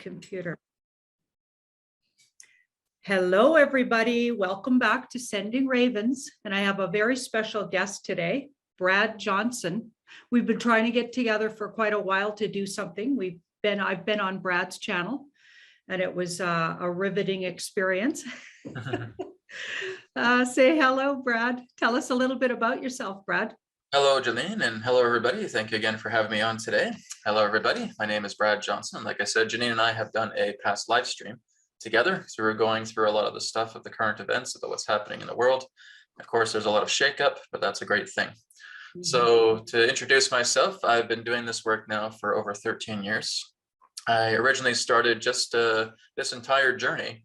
computer. Hello, everybody. Welcome back to Sending Ravens. And I have a very special guest today, Brad Johnson. We've been trying to get together for quite a while to do something. I've been on Brad's channel, and it was a riveting experience. Say hello, Brad. Tell us a little bit about yourself, Brad. Hello, Janine, and hello, everybody. Thank you again for having me on today. Hello, everybody. My name is Brad Johnson. Like I said, Janine and I have done a past live stream together. So we're going through a lot of the stuff of the current events about what's happening in the world. Of course, there's a lot of shakeup, but that's a great thing. So to introduce myself, I've been doing this work now for over 13 years. I originally started just this entire journey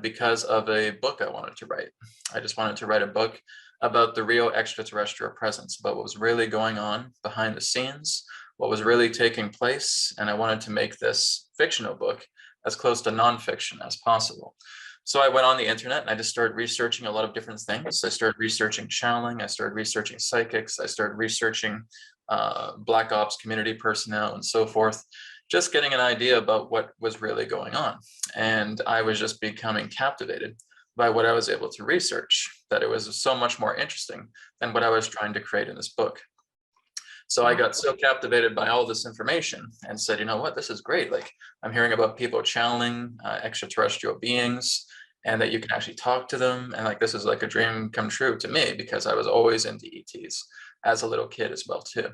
because of a book I wanted to write. I just wanted to write a book about the real extraterrestrial presence, about what was really going on behind the scenes, what was really taking place. And I wanted to make this fictional book as close to nonfiction as possible. So I went on the internet and I just started researching a lot of different things. I started researching channeling, I started researching psychics, I started researching Black Ops community personnel and so forth, just getting an idea about what was really going on. And I was just becoming captivated by what I was able to research, that it was so much more interesting than what I was trying to create in this book. So I got so captivated by all this information and said, you know what, this is great. Like, I'm hearing about people channeling extraterrestrial beings and that you can actually talk to them. And like, this is like a dream come true to me because I was always into ETs as a little kid as well too.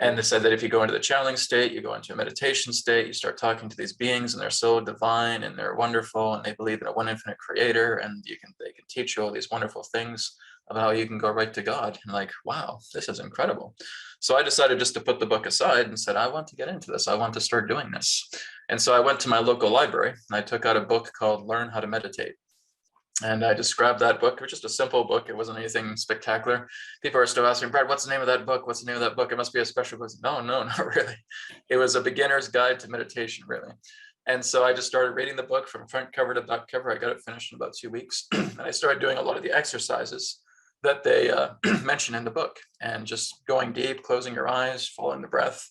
And they said that if you go into the channeling state, you go into a meditation state, you start talking to these beings and they're so divine and they're wonderful and they believe in a one infinite creator and they can teach you all these wonderful things about how you can go right to God. And like, wow, this is incredible. So I decided just to put the book aside and said, I want to get into this. I want to start doing this. And so I went to my local library and I took out a book called Learn How to Meditate. And I just grabbed that book. It was just a simple book. It wasn't anything spectacular. People are still asking, Brad, what's the name of that book? What's the name of that book? It must be a special book. No, not really. It was a beginner's guide to meditation, really. And so I just started reading the book from front cover to back cover. I got it finished in about 2 weeks. And I started doing a lot of the exercises that they mention in the book and just going deep, closing your eyes, following the breath,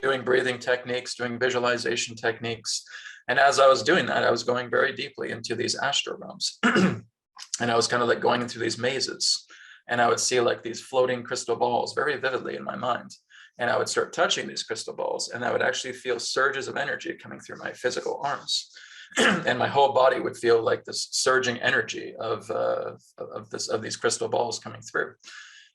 doing breathing techniques, doing visualization techniques. And as I was doing that, I was going very deeply into these astral realms. And I was kind of like going into these mazes. And I would see like these floating crystal balls very vividly in my mind. And I would start touching these crystal balls and I would actually feel surges of energy coming through my physical arms. And my whole body would feel like this surging energy of these crystal balls coming through.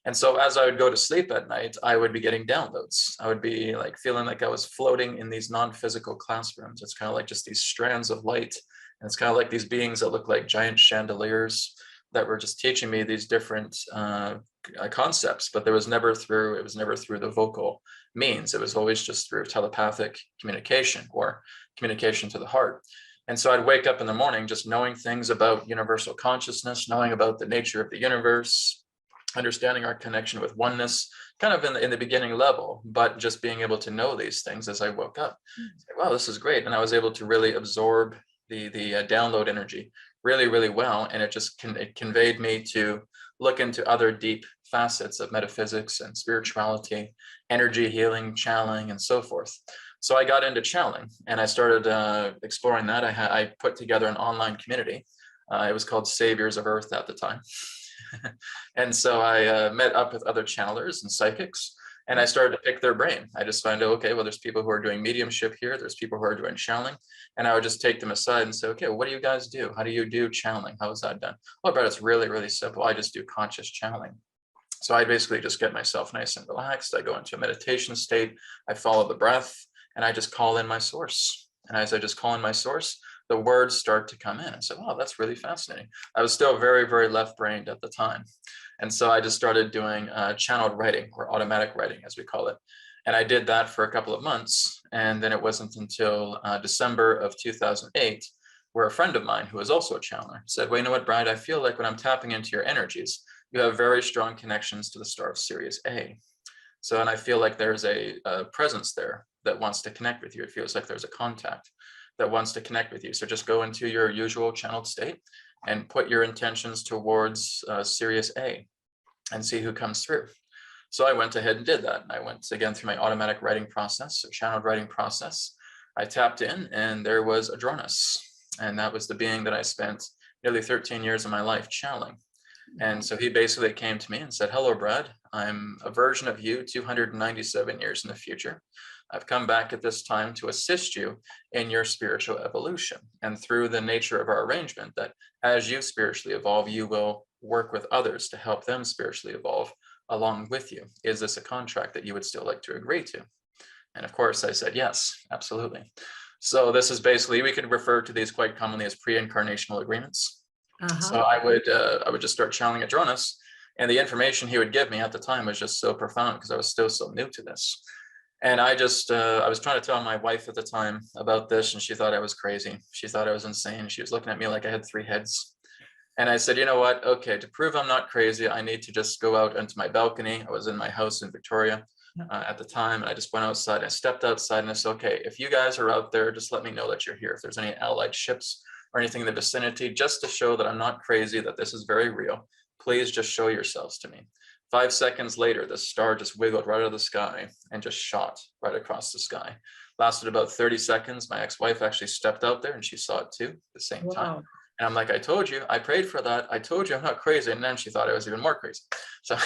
And so as I would go to sleep at night, I would be getting downloads. I would be like feeling like I was floating in these non-physical classrooms. It's kind of like just these strands of light. And it's kind of like these beings that look like giant chandeliers that were just teaching me these different concepts, but it was never through the vocal means. It was always just through telepathic communication or communication to the heart. And so I'd wake up in the morning just knowing things about universal consciousness, knowing about the nature of the universe, understanding our connection with oneness, kind of in the beginning level, but just being able to know these things as I woke up. Wow, this is great. And I was able to really absorb the download energy really, really well. And it conveyed me to look into other deep facets of metaphysics and spirituality, energy healing, channeling, and so forth. So I got into channeling and I started exploring that. I put together an online community. It was called Saviors of Earth at the time. And so I met up with other channelers and psychics and I started to pick their brain. I just found out, okay, well, there's people who are doing mediumship here. There's people who are doing channeling. And I would just take them aside and say, okay, well, what do you guys do? How do you do channeling? How is that done? Oh, Brad, it's really, really simple. I just do conscious channeling. So I basically just get myself nice and relaxed. I go into a meditation state. I follow the breath and I just call in my source. And as I just call in my source, the words start to come in. I said, wow, that's really fascinating. I was still very, very left-brained at the time. And so I just started doing channeled writing or automatic writing, as we call it. And I did that for a couple of months. And then it wasn't until December of 2008, where a friend of mine, who was also a channeler, said, well, you know what, Brad, I feel like when I'm tapping into your energies, you have very strong connections to the star of Sirius A. So, and I feel like there's a presence there that wants to connect with you. It feels like there's a contact that wants to connect with you. So just go into your usual channeled state and put your intentions towards Sirius A and see who comes through. So I went ahead and did that. I went again through my automatic writing process, or channeled writing process. I tapped in and there was Adronis. And that was the being that I spent nearly 13 years of my life channeling. And so he basically came to me and said, "Hello, Brad. I'm a version of you 297 years in the future. I've come back at this time to assist you in your spiritual evolution. And through the nature of our arrangement, that as you spiritually evolve, you will work with others to help them spiritually evolve along with you. Is this a contract that you would still like to agree to?" And of course, I said, "Yes, absolutely." So this is basically, we could refer to these quite commonly as pre-incarnational agreements. So I would just start channeling Adronis, and the information he would give me at the time was just so profound because I was still so new to this. And I was trying to tell my wife at the time about this, and she thought I was crazy. She thought I was insane. She was looking at me like I had three heads. And I said, "You know what? Okay, to prove I'm not crazy, I need to just go out onto my balcony." I was in my house in Victoria at the time, and I just went outside. I stepped outside and I said, "Okay, if you guys are out there, just let me know that you're here. If there's any allied ships or anything in the vicinity, just to show that I'm not crazy, that this is very real, please just show yourselves to me." 5 seconds later, the star just wiggled right out of the sky and just shot right across the sky. Lasted about 30 seconds. My ex-wife actually stepped out there and she saw it too at the same time. Wow. And I'm like, "I told you, I prayed for that. I told you I'm not crazy." And then she thought I was even more crazy. So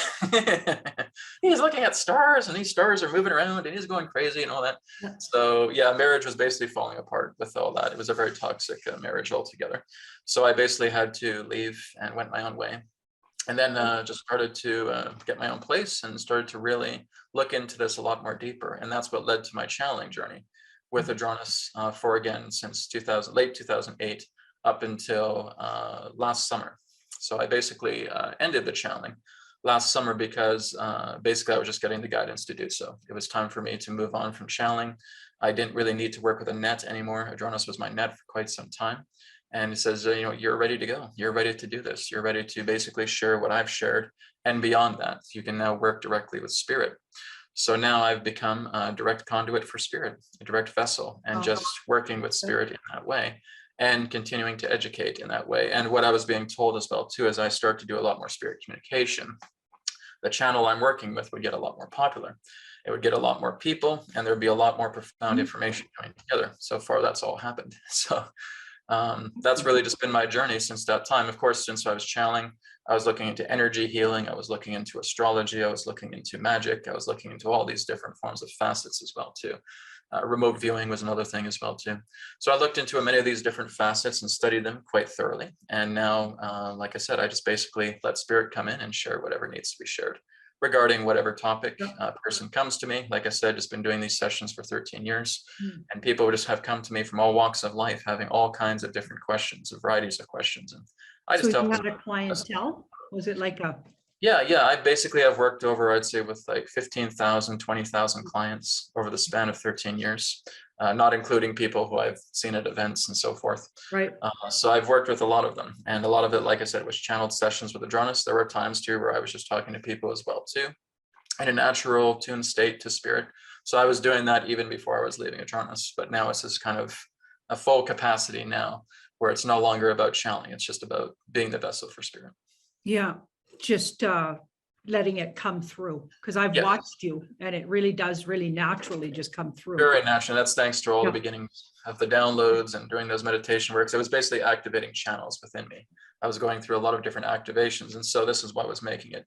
he's looking at stars and these stars are moving around and he's going crazy and all that. Yeah. So yeah, marriage was basically falling apart with all that. It was a very toxic marriage altogether. So I basically had to leave and went my own way. And then just started to get my own place and started to really look into this a lot more deeper. And that's what led to my channeling journey with Adronis for, again, since late 2008 up until last summer. So I basically ended the channeling last summer because basically I was just getting the guidance to do so. It was time for me to move on from channeling. I didn't really need to work with a net anymore. Adronis was my net for quite some time. And it says, "You know, you're ready to go. You're ready to do this. You're ready to basically share what I've shared. And beyond that, you can now work directly with spirit." So now I've become a direct conduit for spirit, a direct vessel, and just working with spirit in that way and continuing to educate in that way. And what I was being told as well too, as I start to do a lot more spirit communication, the channel I'm working with would get a lot more popular. It would get a lot more people, and there'd be a lot more profound information coming together. So far, that's all happened. So that's really just been my journey since that time. Of course, since I was channeling, I was looking into energy healing. I was looking into astrology. I was looking into magic. I was looking into all these different forms of facets as well too. Remote viewing was another thing as well too. So I looked into many of these different facets and studied them quite thoroughly. And now, like I said, I just basically let spirit come in and share whatever needs to be shared regarding whatever topic person comes to me. Like I said, just been doing these sessions for 13 years, and people would just have come to me from all walks of life, having all kinds of different questions, varieties of questions. And I just So help you them. had a clientele? Was it like a, Yeah. I basically have worked over, I'd say, with like 15,000, 20,000 clients over the span of 13 years, not including people who I've seen at events and so forth. right? So I've worked with a lot of them, and a lot of it, like I said, was channeled sessions with Adronis. There were times too where I was just talking to people as well too, in a natural tuned state to spirit. So I was doing that even before I was leaving Adronis, but now it's just kind of a full capacity now, where it's no longer about channeling. It's just about being the vessel for spirit. Yeah, just letting it come through, because I've Yeah. watched you and it really does really naturally just come through. Very natural. That's thanks to all Yeah. the beginnings of the downloads and doing those meditation works. It was basically activating channels within me. I was going through a lot of different activations, and so this is what was making it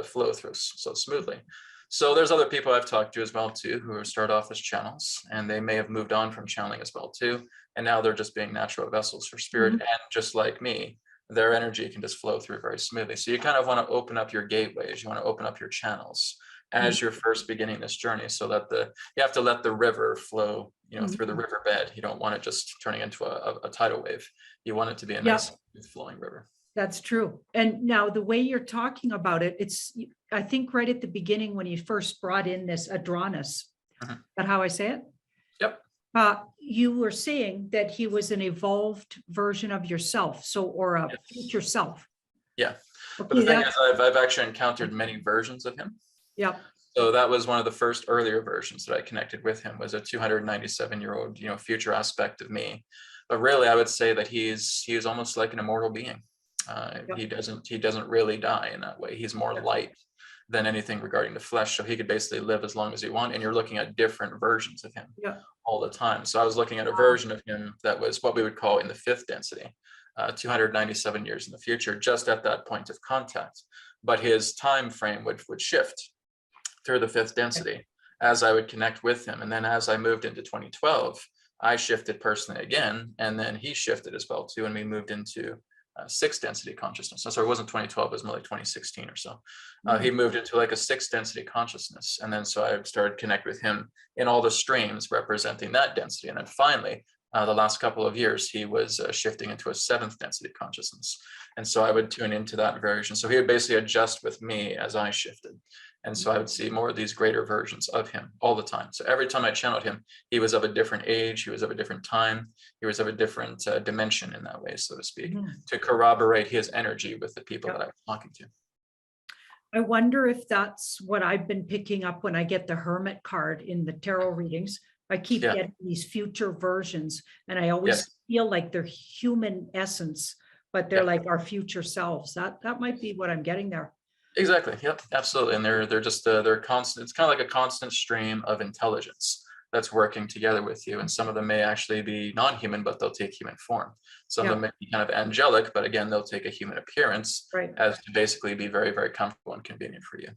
flow through so smoothly. So there's other people I've talked to as well too, who start off as channels, and they may have moved on from channeling as well too, and now they're just being natural vessels for spirit. And just like me, their energy can just flow through very smoothly. So you kind of want to open up your gateways. You want to open up your channels as you're first beginning this journey, so that you have to let the river flow, through the riverbed. You don't want it just turning into a tidal wave. You want it to be a nice flowing river. That's true. And now the way you're talking about it, I think right at the beginning when you first brought in this Adronis, is that how I say it? Yep. You were saying that he was an evolved version of yourself, or a future self. Yeah. Okay, But the thing is, I've actually encountered many versions of him. Yeah. So that was one of the first earlier versions that I connected with him, was a 297-year-old, future aspect of me. But really, I would say that he is almost like an immortal being. He doesn't really die in that way. He's more light than anything regarding the flesh. So he could basically live as long as he wanted, and you're looking at different versions of him Yeah. all the time. So I was looking at a version of him that was what we would call in the fifth density, 297 years in the future, just at that point of contact. But his time frame would shift through the fifth density as I would connect with him. And then as I moved into 2012, I shifted personally again, and then he shifted as well too, and we moved into sixth density consciousness. So it wasn't 2012, it was more like 2016 or so. He moved into like a sixth density consciousness. And then so I started to connect with him in all the streams representing that density. And then finally, the last couple of years, he was shifting into a seventh density consciousness. And so I would tune into that version. So he would basically adjust with me as I shifted. And so I would see more of these greater versions of him all the time. So every time I channeled him, he was of a different age, he was of a different time, he was of a different dimension in that way, so to speak, to corroborate his energy with the people that I was talking to. I wonder if that's what I've been picking up when I get the Hermit card in the tarot readings. I keep getting these future versions, and I always feel like they're human essence, but they're like our future selves. That might be what I'm getting there. Exactly. Yep. Absolutely. And they're just they're constant. It's kind of like a constant stream of intelligence that's working together with you. And some of them may actually be non-human, but they'll take human form. Some of them may be kind of angelic, but again, they'll take a human appearance as to basically be very, very comfortable and convenient for you.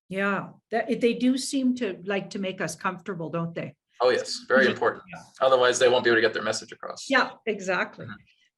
Yeah, they do seem to like to make us comfortable, don't they? Oh yes, very important. Otherwise, they won't be able to get their message across. Yeah, exactly.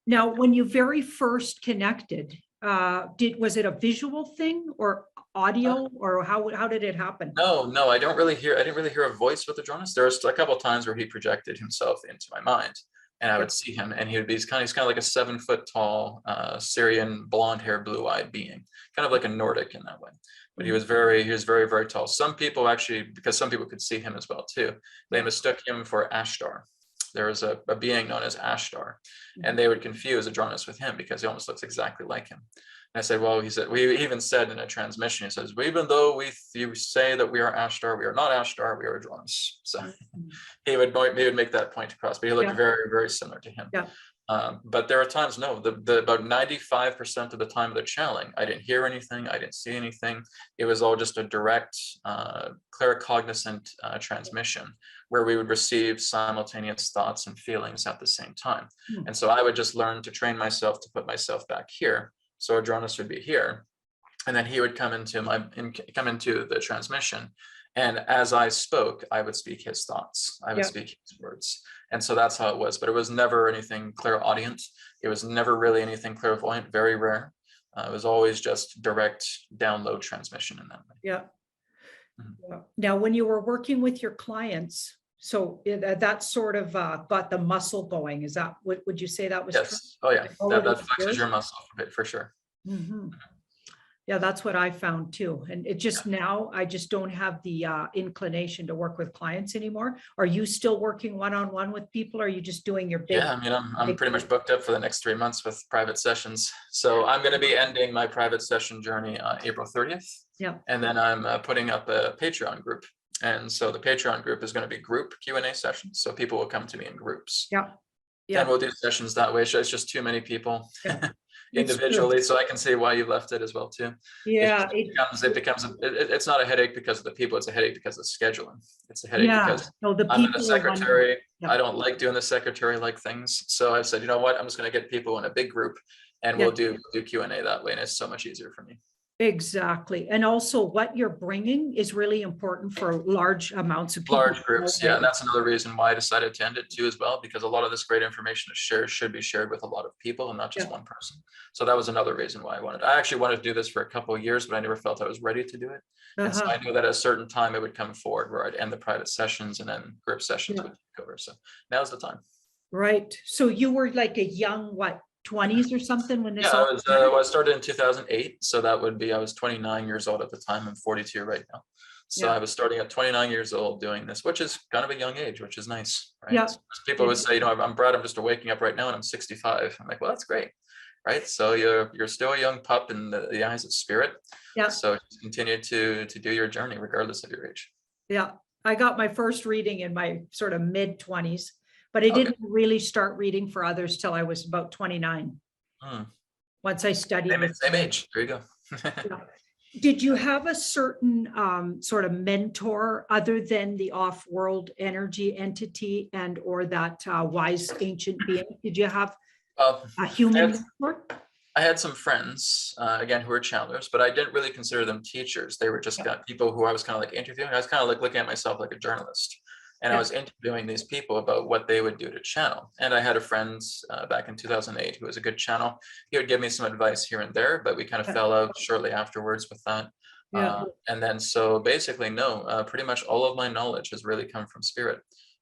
Now, when you very first connected, was it a visual thing or audio, or how did it happen? No, I didn't really hear a voice with Adronis. There was a couple of times where he projected himself into my mind, and I would see him, and he's kind of like a 7 foot tall Syrian blonde hair, blue eyed being, kind of like a Nordic in that way. But he was very, very tall. Some people actually, because some people could see him as well too, they mistook him for Ashtar. There was a being known as Ashtar, and they would confuse Adronis with him because he almost looks exactly like him. And I said, well, we even said in a transmission, he says, well, even though you say that we are Ashtar, we are not Ashtar, we are Adronis. So he would make that point across, but he looked very, very similar to him. But there are times, no, about 95% of the time of the channeling, I didn't hear anything, I didn't see anything. It was all just a direct, claircognizant transmission where we would receive simultaneous thoughts and feelings at the same time. And so I would just learn to train myself to put myself back here. So Adronis would be here, and then he would come into the transmission. And as I spoke, I would speak his thoughts. I would speak his words. And so that's how it was. But it was never anything clairaudient. It was never really anything clairvoyant, very rare. It was always just direct download transmission in that way. Yeah. Now, when you were working with your clients, so that sort of got the muscle going. Is that, would you say that was true? Oh yeah, that flexes your muscle a bit for sure. Yeah, that's what I found too. And it just now, I just don't have the inclination to work with clients anymore. Are you still working one-on-one with people? Or are you just doing your big? Yeah, I mean, I'm pretty much booked up for the next 3 months with private sessions. So I'm going to be ending my private session journey on April 30th. Yeah. And then I'm putting up a Patreon group. And so the Patreon group is going to be group Q&A sessions. So people will come to me in groups. Yeah. And we'll do sessions that way. So it's just too many people individually. So I can see why you left it as well too. Yeah. It's not a headache because of the people. It's a headache because of scheduling. It's a headache because I'm the secretary. I don't like doing the secretary-like things. So I said, you know what? I'm just going to get people in a big group and we'll do Q&A that way. And it's so much easier for me. Exactly. And also what you're bringing is really important for large amounts of people. Large groups. Yeah. And that's another reason why I decided to end it too, as well, because a lot of this great information should be shared with a lot of people and not just one person. So that was another reason why I actually wanted to do this for a couple of years, but I never felt I was ready to do it. And so I knew that at a certain time it would come forward where I'd end the private sessions and then group sessions would take over. So now's the time. Right. So you were like a young, 20s or something when this I started in 2008, so that would be I was 29 years old at the time. I'm 42 right now, so I was starting at 29 years old doing this, which is kind of a young age, which is nice, right? So people would say, you know, I'm Brad, I'm just waking up right now and I'm 65. I'm like, well, that's great, right? So you're still a young pup in the eyes of spirit. So just continue to do your journey regardless of your age. I got my first reading in my sort of mid-20s. But I didn't really start reading for others till I was about 29. Once I studied. Same age. There you go. Did you have a certain sort of mentor other than the off-world energy entity and or that wise ancient being? Did you have Well, a I human had mentor? I had some friends, again, who were channelers, but I didn't really consider them teachers. They were just Yeah. kind of people who I was kind of like interviewing. I was kind of like looking at myself like a journalist. And I Yeah. was interviewing these people about what they would do to channel. And I had a friend back in 2008 who was a good channel. He would give me some advice here and there, but we kind of Yeah. fell out shortly afterwards with that. Yeah. And then so basically, no, pretty much all of my knowledge has really come from spirit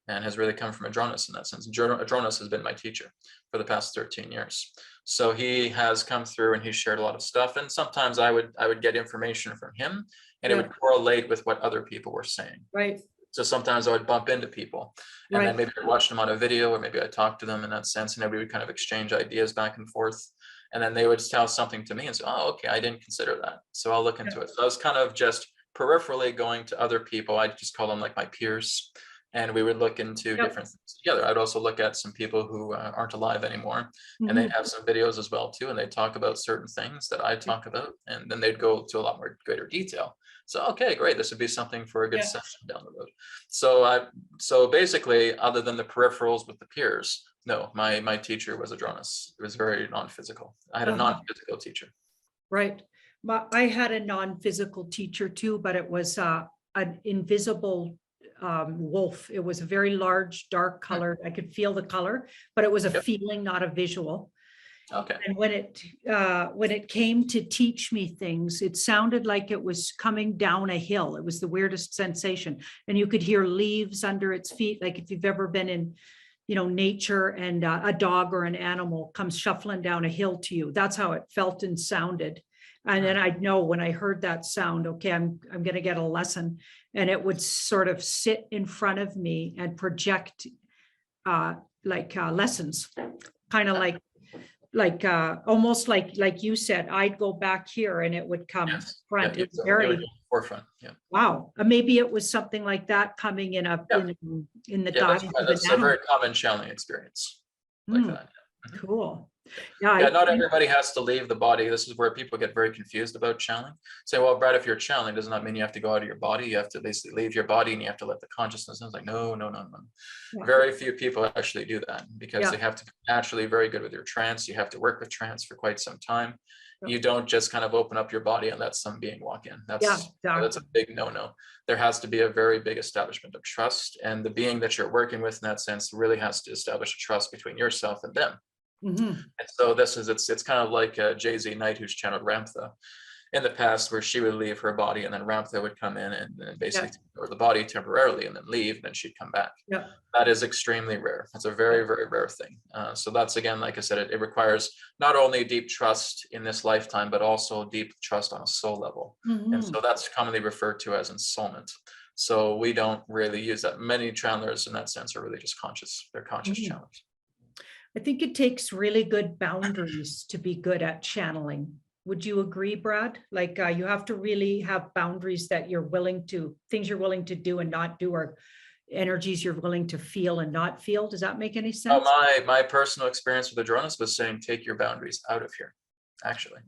and has really come from Adronis in that sense. Adronis has been my teacher for the past 13 years. So he has come through and he's shared a lot of stuff. And sometimes I would get information from him and it Yeah. would correlate with what other people were saying. Right. So sometimes I would bump into people and then Right. maybe I watched them on a video or maybe I talked to them in that sense and then we would kind of exchange ideas back and forth. And then they would tell something to me and say, oh, okay, I didn't consider that. So I'll look into it. So I was kind of just peripherally going to other people. I just call them like my peers. And we would look into Yep. different things together. I'd also look at some people who aren't alive anymore and they Mhm. have some videos as well too. And they talk about certain things that I talk about and then they'd go to a lot more greater detail. So, okay, great. This would be something for a good Yeah. session down the road. So basically, other than the peripherals with the peers, no, my teacher was Adronis. It was very non-physical. I had a Uh-huh. non-physical teacher. Right. I had a non-physical teacher too, but it was an invisible wolf. It was a very large, dark color. I could feel the color, but it was a Yep. feeling, not a visual. Okay. And when it came to teach me things, it sounded like it was coming down a hill. It was the weirdest sensation. And you could hear leaves under its feet. Like if you've ever been in, nature and a dog or an animal comes shuffling down a hill to you. That's how it felt and sounded. And then I'd know when I heard that sound, okay, I'm going to get a lesson. And it would sort of sit in front of me and project lessons, kind of like almost like you said, I'd go back here and it would come Yes. front. Yeah, It was so it would very, be forefront. Yeah. wow. Maybe it was something like that coming in Yeah. in the Yeah, guise of an that's a animal. very common channeling experience like Hmm, that. Mhm. cool. Yeah. Yeah, not everybody has to leave the body. This is where people get very confused about channeling. Say, well, Brad, if you're channeling, does not mean you have to go out of your body. You have to basically leave your body and you have to let the consciousness. And it's like, no, no, no, no. Yeah. Very few people actually do that because Yeah. they have to be naturally very good with your trance. You have to work with trance for quite some time. Yeah. You don't just kind of open up your body and let some being walk in. Yeah, That's a exactly. big no-no. There has to be a very big establishment of trust. And the being that you're working with in that sense really has to establish a trust between yourself and them. Mhm. And so it's kind of like Jay-Z Knight who's channeled Ramtha in the past where she would leave her body and then Ramtha would come in and basically take over the body temporarily and then leave and then she'd come back. Yeah. That is extremely rare. That's a very, very rare thing. So that's, again, like I said, it requires not only deep trust in this lifetime, but also deep trust on a soul level. And Mhm. so that's commonly referred to as ensoulment. So we don't really use that. Many channelers in that sense are really just conscious. They're conscious Mhm. channelers. I think it takes really good boundaries to be good at channeling. Would you agree, Brad? Like you have to really have boundaries that things you're willing to do and not do, or energies you're willing to feel and not feel. Does that make any Oh, sense? my personal experience with Adronis was saying, take your boundaries out of here, actually.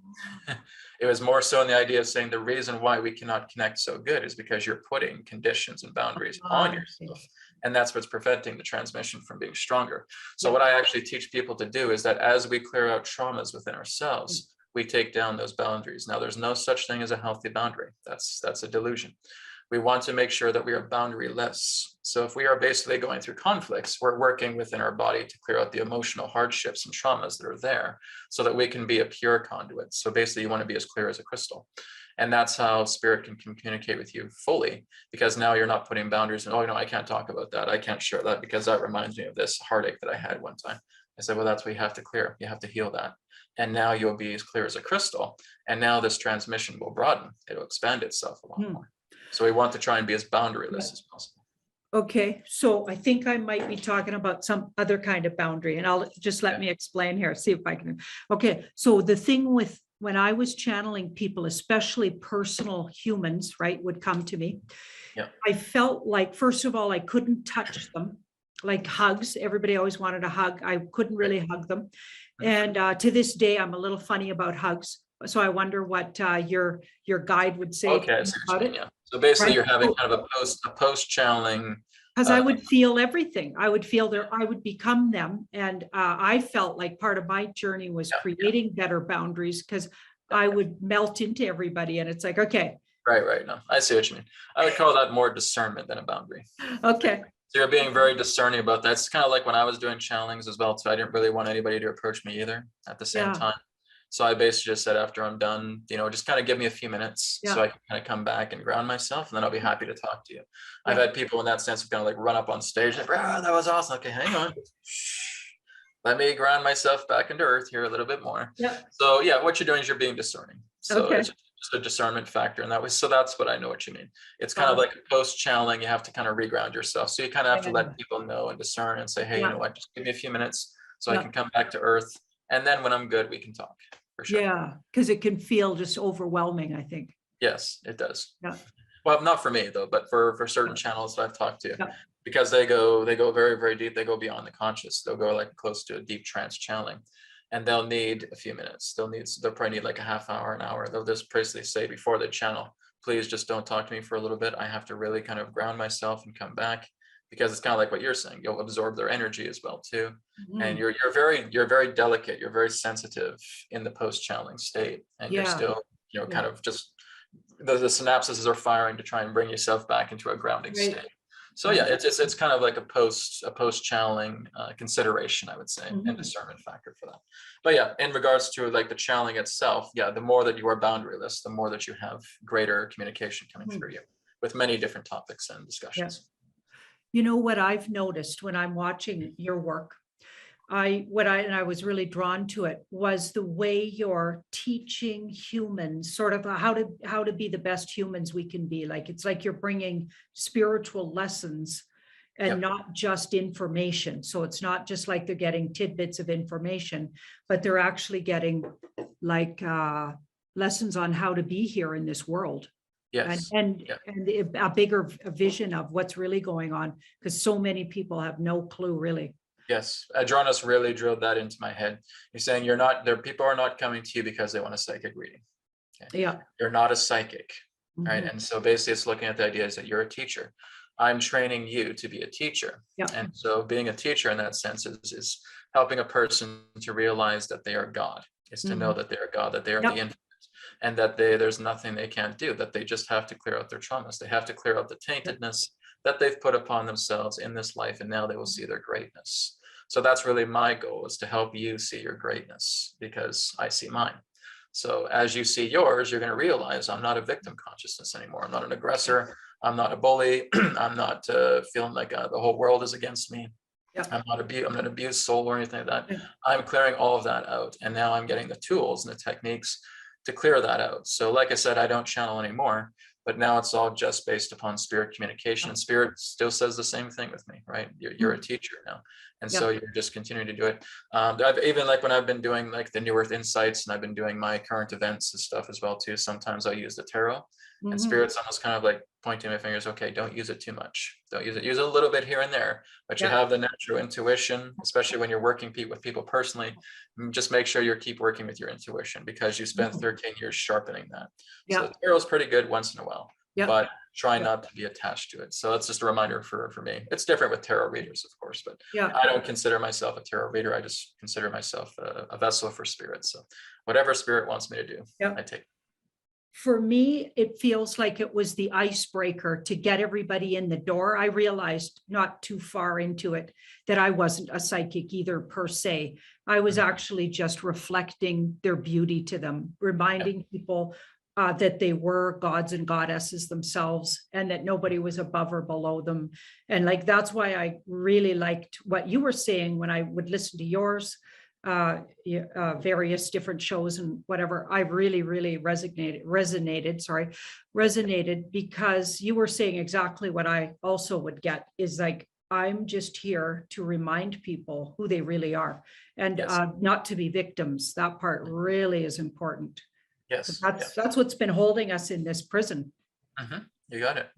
It was more so in the idea of saying the reason why we cannot connect so good is because you're putting conditions and boundaries on I see. yourself. And that's what's preventing the transmission from being stronger. So Yeah. what I actually teach people to do is that as we clear out traumas within ourselves, we take down those boundaries. Now, there's no such thing as a healthy boundary. That's a delusion. We want to make sure that we are boundaryless. So if we are basically going through conflicts, we're working within our body to clear out the emotional hardships and traumas that are there so that we can be a pure conduit. So basically you want to be as clear as a crystal. And that's how spirit can communicate with you fully, because now you're not putting boundaries and, oh, no, I can't talk about that. I can't share that because that reminds me of this heartache that I had one time. I said, well, that's what you have to clear. You have to heal that. And now you'll be as clear as a crystal. And now this transmission will broaden. It'll expand itself a lot Hmm. more. So we want to try and be as boundaryless as possible. Okay, so I think I might be talking about some other kind of boundary, and I'll just let Yeah. me explain here, see if I can. Okay, so the thing with when I was channeling people, especially personal humans, right, would come to me. Yeah. I felt like, first of all, I couldn't touch them, like hugs. Everybody always wanted a hug. I couldn't really hug them. Mhm. And to this day, I'm a little funny about hugs. So I wonder what your guide would say Okay, I see what about you mean, it. yeah. So basically Right. you're having kind of a post channeling. Because I would feel everything. I would feel there, I would become them. And I felt like part of my journey was Yeah, creating better boundaries because I would melt into everybody. And it's like, okay, right. No, I see what you mean. I would call that more discernment than a boundary. okay. So you're being very discerning about that. It's kind of like when I was doing channelings as well too. I didn't really want anybody to approach me either at the same Yeah. time. So I basically just said after I'm done, just kind of give me a few minutes so Yeah. I can kind of come back and ground myself, and then I'll be happy to talk to you. I've Yeah. had people in that sense of kind of like run up on stage like, "Ah, that was awesome." Okay, hang on. Let me ground myself back into earth here a little bit more. Yeah. So yeah, what you're doing is you're being discerning. So Okay. it's just a discernment factor in that way. So that's what I know what you mean. It's kind of like a post channeling. You have to kind of reground yourself. So you kind of have to Yeah. let people know and discern and say, hey, you Yeah. know what, just give me a few minutes so I Yeah. can come back to earth. And then when I'm good, we can talk for sure. Yeah. Because it can feel just overwhelming, I think. Yes, it does. Yeah. Well, not for me though, but for certain channels that I've talked to, Yeah. because they go very, very deep. They go beyond the conscious. They'll go like close to a deep trance channeling, and they'll need a few minutes. They'll probably need like a half hour, an hour. They'll just basically say before they channel, please just don't talk to me for a little bit. I have to really kind of ground myself and come back, because it's kind of like what you're saying. You'll absorb their energy as well too. And you're very delicate. You're very sensitive in the post channeling state, and you're still kind of just the synapses are firing to try and bring yourself back into a grounding state. So yeah, it's kind of like a post channeling consideration, I would say, and discernment factor for that. But yeah, in regards to like the channeling itself, yeah, the more that you are boundaryless, the more that you have greater communication coming through you with many different topics and discussions. You know what I've noticed when I'm watching your work, I was really drawn to it was the way you're teaching humans sort of how to be the best humans we can be. Like, it's like you're bringing spiritual lessons and not just information. So it's not just like they're getting tidbits of information, but they're actually getting like lessons on how to be here in this world. Yes. And a bigger vision of what's really going on, because so many people have no clue really. Yes, Adronis really drilled that into my head. You're saying people are not coming to you because they want a psychic reading. Okay? Yeah. You're not a psychic, right? And so basically it's looking at the idea is that you're a teacher. I'm training you to be a teacher. Yeah. And so being a teacher in that sense is helping a person to realize that they are God. Is to know that they are God, that they are the infinite, and that there's nothing they can't do, that they just have to clear out their traumas. They have to clear out the taintedness that they've put upon themselves in this life, and now they will see their greatness. So that's really my goal, is to help you see your greatness, because I see mine. So as you see yours, you're going to realize I'm not a victim consciousness anymore. I'm not an aggressor. I'm not a bully. I'm not feeling like the whole world is against me. I'm not an abused soul or anything like that. I'm clearing all of that out. And now I'm getting the tools and the techniques to clear that out. So like I said, I don't channel anymore, but now it's all just based upon spirit communication. And spirit still says the same thing with me, right? You're a teacher now. And so you're just continuing to do it. I've even, like when I've been doing like the New Earth Insights, and I've been doing my current events and stuff as well too, sometimes I use the tarot. And spirit's almost kind of like pointing my fingers, okay, don't use it too much. Don't use it. Use it a little bit here and there, but you have the natural intuition, especially when you're working with people personally. Just make sure you keep working with your intuition, because you spent 13 years sharpening that. So the tarot's pretty good once in a while, but try not to be attached to it. So that's just a reminder for me. It's different with tarot readers, of course, but I don't consider myself a tarot reader. I just consider myself a vessel for spirit. So whatever spirit wants me to do, I take it. For me, it feels like it was the icebreaker to get everybody in the door. I realized not too far into it that I wasn't a psychic either per se. I was actually just reflecting their beauty to them, reminding people that they were gods and goddesses themselves, and that nobody was above or below them. And like, that's why I really liked what you were saying when I would listen to yours, various different shows and whatever. I really resonated because you were saying exactly what I also would get, is like, I'm just here to remind people who they really are, and not to be victims. That part really is important. Yes. That's what's been holding us in this prison. You got it.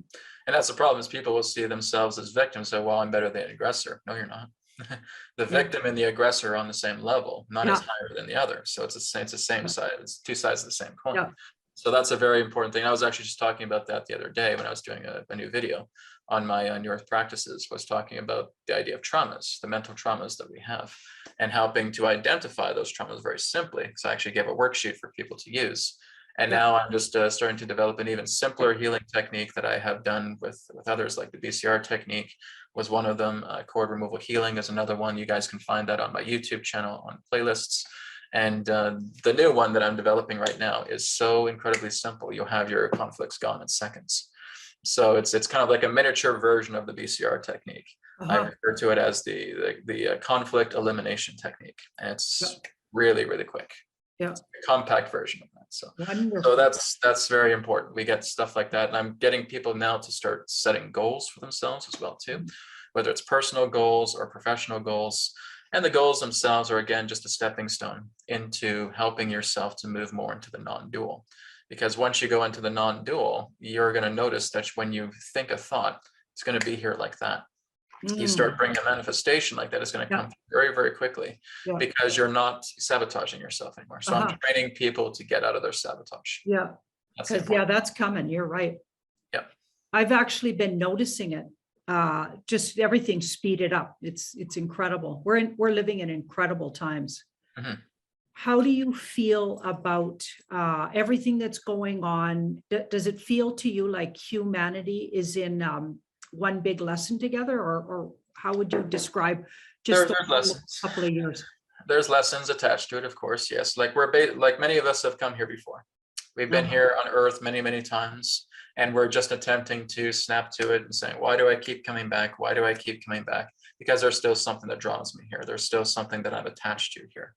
And that's the problem, is people will see themselves as victims. So, well, I'm better than the aggressor. No, you're not. The Yeah. victim and the aggressor are on the same level, none is Yeah. higher than the other. So it's the same side, it's two sides of the same coin. Yeah. So that's a very important thing. I was actually just talking about that the other day when I was doing a new video on my New Earth practices, was talking about the idea of traumas, the mental traumas that we have, and helping to identify those traumas very simply. Because I actually gave a worksheet for people to use. And Yeah. now I'm just starting to develop an even simpler healing technique that I have done with others, like the BCR technique was one of them. Cord removal healing is another one. You guys can find that on my YouTube channel on playlists. And the new one that I'm developing right now is so incredibly simple. You'll have your conflicts gone in seconds. So it's kind of like a miniature version of the BCR technique. I refer to it as the conflict elimination technique. And it's really, really quick. Yeah. It's a compact version of that. So Wonderful. that's very important. We get stuff like that. And I'm getting people now to start setting goals for themselves as well too, whether it's personal goals or professional goals. And the goals themselves are, again, just a stepping stone into helping yourself to move more into the non-dual. Because once you go into the non-dual, you're going to notice that when you think a thought, it's going to be here like that. You start bringing a manifestation like that, it's going to come very, very quickly because you're not sabotaging yourself anymore. So I'm training people to get out of their sabotage. Yeah. Because that's coming. You're right. Yeah. I've actually been noticing it. Just everything speeded up. It's incredible. We're living in incredible times. How do you feel about everything that's going on? Does it feel to you like humanity is in one big lesson together, or how would you describe just there's lessons. Couple of years? There's lessons attached to it, of course. Yes, like like many of us have come here before. We've been here on Earth many, many times, and we're just attempting to snap to it and saying, why do I keep coming back? Why do I keep coming back? Because there's still something that draws me here. There's still something that I'm attached to here.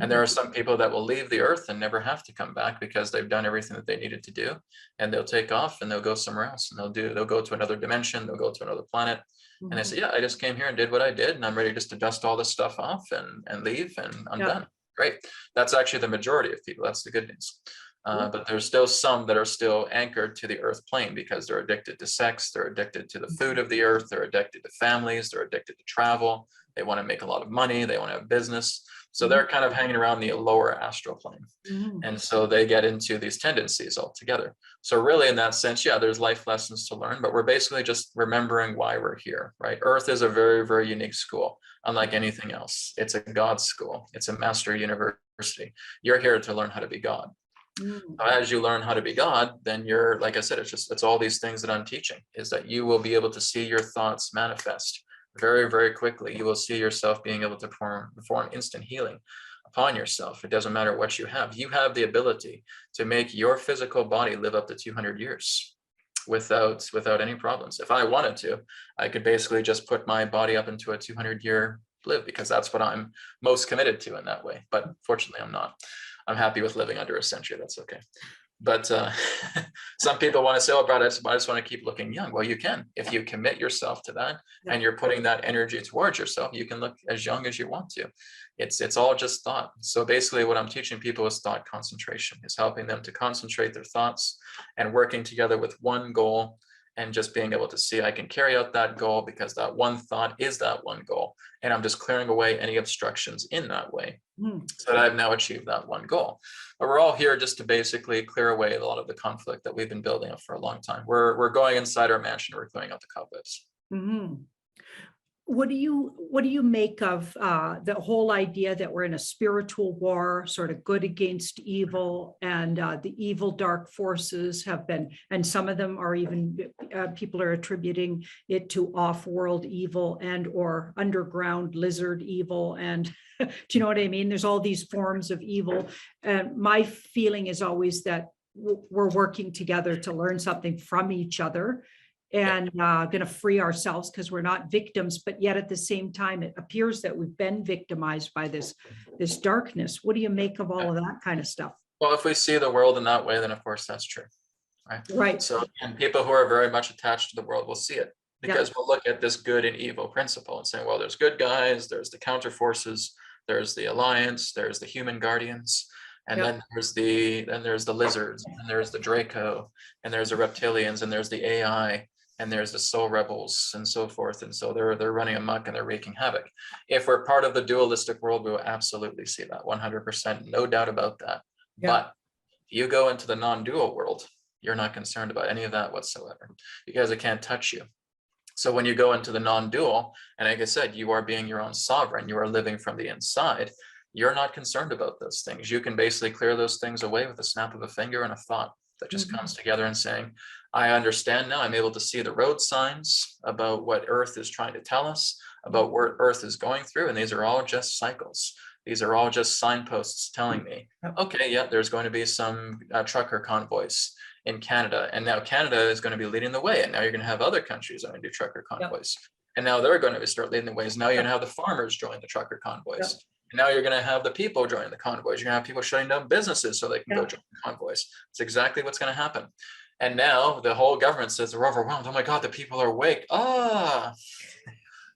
And there are some people that will leave the Earth and never have to come back because they've done everything that they needed to do, and they'll take off and they'll go somewhere else, and they'll go to another dimension, they'll go to another planet. And I say, yeah, I just came here and did what I did, and I'm ready just to dust all this stuff off and leave, and I'm done. Great. That's actually the majority of people. That's the good news. But there's still some that are still anchored to the earth plane because they're addicted to sex, they're addicted to the food of the earth, they're addicted to families, they're addicted to travel, they want to make a lot of money, they want to have business. So they're kind of hanging around the lower astral plane. And so they get into these tendencies altogether. So really, in that sense, yeah, there's life lessons to learn, but we're basically just remembering why we're here, right? Earth is a very, very unique school, unlike anything else. It's a God school. It's a master university. You're here to learn how to be God. As you learn how to be God, then you're, like I said, it's all these things that I'm teaching, is that you will be able to see your thoughts manifest very, very quickly. You will see yourself being able to perform instant healing upon yourself. It doesn't matter what you have. You have the ability to make your physical body live up to 200 years without any problems. If I wanted to, I could basically just put my body up into a 200-year live, because that's what I'm most committed to in that way. But fortunately, I'm not. I'm happy with living under a century. That's okay. But some people want to say, oh, Brad, I just want to keep looking young. Well, you can. If you commit yourself to that and you're putting that energy towards yourself, you can look as young as you want to. It's all just thought. So basically what I'm teaching people is thought concentration, is helping them to concentrate their thoughts and working together with one goal, and just being able to see, I can carry out that goal because that one thought is that one goal. And I'm just clearing away any obstructions in that way, so that I've now achieved that one goal. But we're all here just to basically clear away a lot of the conflict that we've been building up for a long time. We're going inside our mansion, we're clearing out the cobwebs. What do you make of the whole idea that we're in a spiritual war, sort of good against evil, and the evil dark forces have been, and some of them are even, people are attributing it to off-world evil and or underground lizard evil, and do you know what I mean? There's all these forms of evil, and my feeling is always that we're working together to learn something from each other, and going to free ourselves because we're not victims, but yet at the same time, it appears that we've been victimized by this darkness. What do you make of all of that kind of stuff? Well, if we see the world in that way, then of course that's true, right? Right. So, and people who are very much attached to the world will see it, because we'll look at this good and evil principle and say, well, there's good guys, there's the counter forces, there's the alliance, there's the human guardians, and then there's the lizards, and there's the Draco, and there's the reptilians, and there's the AI. and there's the soul rebels and so forth. And so they're running amok and they're wreaking havoc. If we're part of the dualistic world, we will absolutely see that 100%, no doubt about that. Yeah. But if you go into the non-dual world, you're not concerned about any of that whatsoever, because it can't touch you. So when you go into the non-dual, and like I said, you are being your own sovereign, you are living from the inside, you're not concerned about those things. You can basically clear those things away with a snap of a finger and a thought that just comes together and saying, I understand now, I'm able to see the road signs about what Earth is trying to tell us, about where Earth is going through, and these are all just cycles. These are all just signposts telling me, okay, yeah, there's going to be some trucker convoys in Canada, and now Canada is going to be leading the way, and now you're going to have other countries that are going to do trucker convoys, and now they're going to start leading the ways. Now you're going to have the farmers join the trucker convoys. And now you're going to have the people joining the convoys. You're going to have people shutting down businesses so they can go join the convoys. It's exactly what's going to happen. And now the whole government says they're overwhelmed. Oh my God, the people are awake.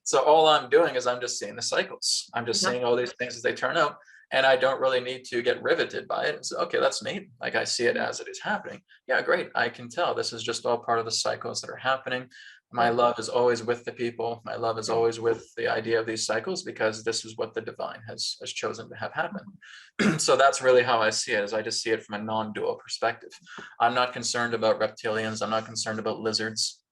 So all I'm doing is I'm just seeing the cycles. I'm just seeing all these things as they turn out. And I don't really need to get riveted by it and say, okay, that's neat. Like I see it as it is happening. Yeah, great. I can tell this is just all part of the cycles that are happening. My love is always with the people. My love is always with the idea of these cycles, because this is what the divine has chosen to have happen. So that's really how I see it, is I just see it from a non-dual perspective. I'm not concerned about reptilians. I'm not concerned about lizards.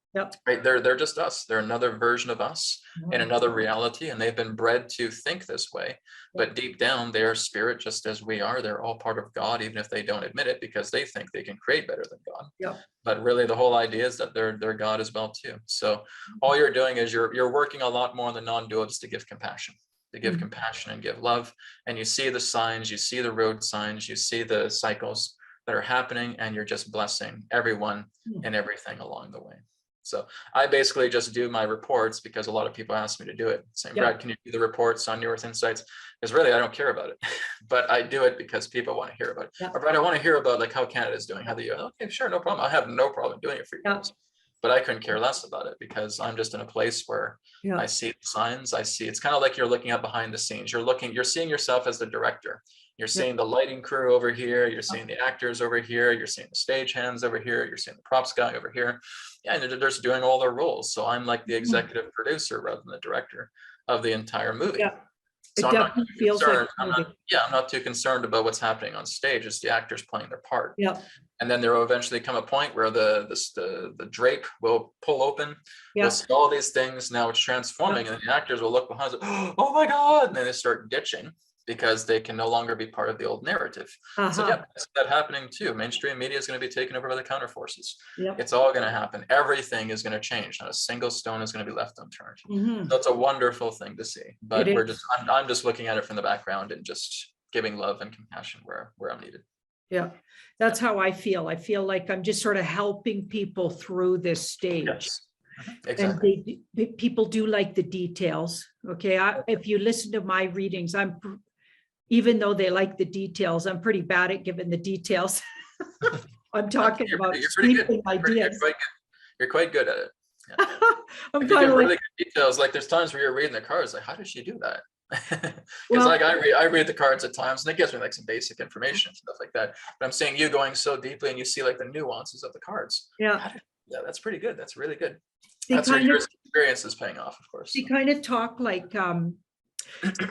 Right? They're just us. They're another version of us in another reality, and they've been bred to think this way. But deep down, they are spirit just as we are. They're all part of God, even if they don't admit it, because they think they can create better than God. But really, the whole idea is that they're God as well too. So all you're doing is you're working a lot more on the non-dual, just to give compassion. To give compassion and give love. And you see the signs, you see the road signs, you see the cycles that are happening, and you're just blessing everyone and everything along the way. So I basically just do my reports because a lot of people ask me to do it, saying, Brad, can you do the reports on New Earth Insights? Because really, I don't care about it, but I do it because people want to hear about it. Or, Brad, I want to hear about like how Canada's doing, how the US. Okay, sure, no problem. I have no problem doing it for you guys. But I couldn't care less about it, because I'm just in a place where I see the signs. I see, it's kind of like you're looking at behind the scenes. You're seeing yourself as the director. You're seeing the lighting crew over here. You're seeing the actors over here. You're seeing the stage hands over here. You're seeing the props guy over here. Yeah, and they're just doing all their roles. So I'm like the executive producer rather than the director of the entire movie. So I'm not too concerned. I'm not too concerned about what's happening on stage. It's the actors playing their part. And then there will eventually come a point where the drape will pull open. We'll see all these things. Now it's transforming, and the actors will look behind it. Oh my God! And then they start ditching, because they can no longer be part of the old narrative. So yeah, that's that happening too. Mainstream media is going to be taken over by the counter forces. It's all going to happen. Everything is going to change. Not a single stone is going to be left unturned. So it's a wonderful thing to see. But I'm just looking at it from the background and just giving love and compassion where I'm needed. Yeah, that's how I feel. I feel like I'm just sort of helping people through this stage. Exactly. And people do like the details. Okay, if you listen to my readings, even though they like the details, I'm pretty bad at giving the details. I'm talking about sweeping ideas. You're quite good at it. I'm kind of really good details. Like there's times where you're reading the cards, like, how did she do that? Because like I read the cards at times, and it gives me like some basic information and stuff like that. But I'm saying you going so deeply, and you see like the nuances of the cards. Yeah, that's pretty good. That's really good. That's where your experience is paying off, of course. They kind of talk like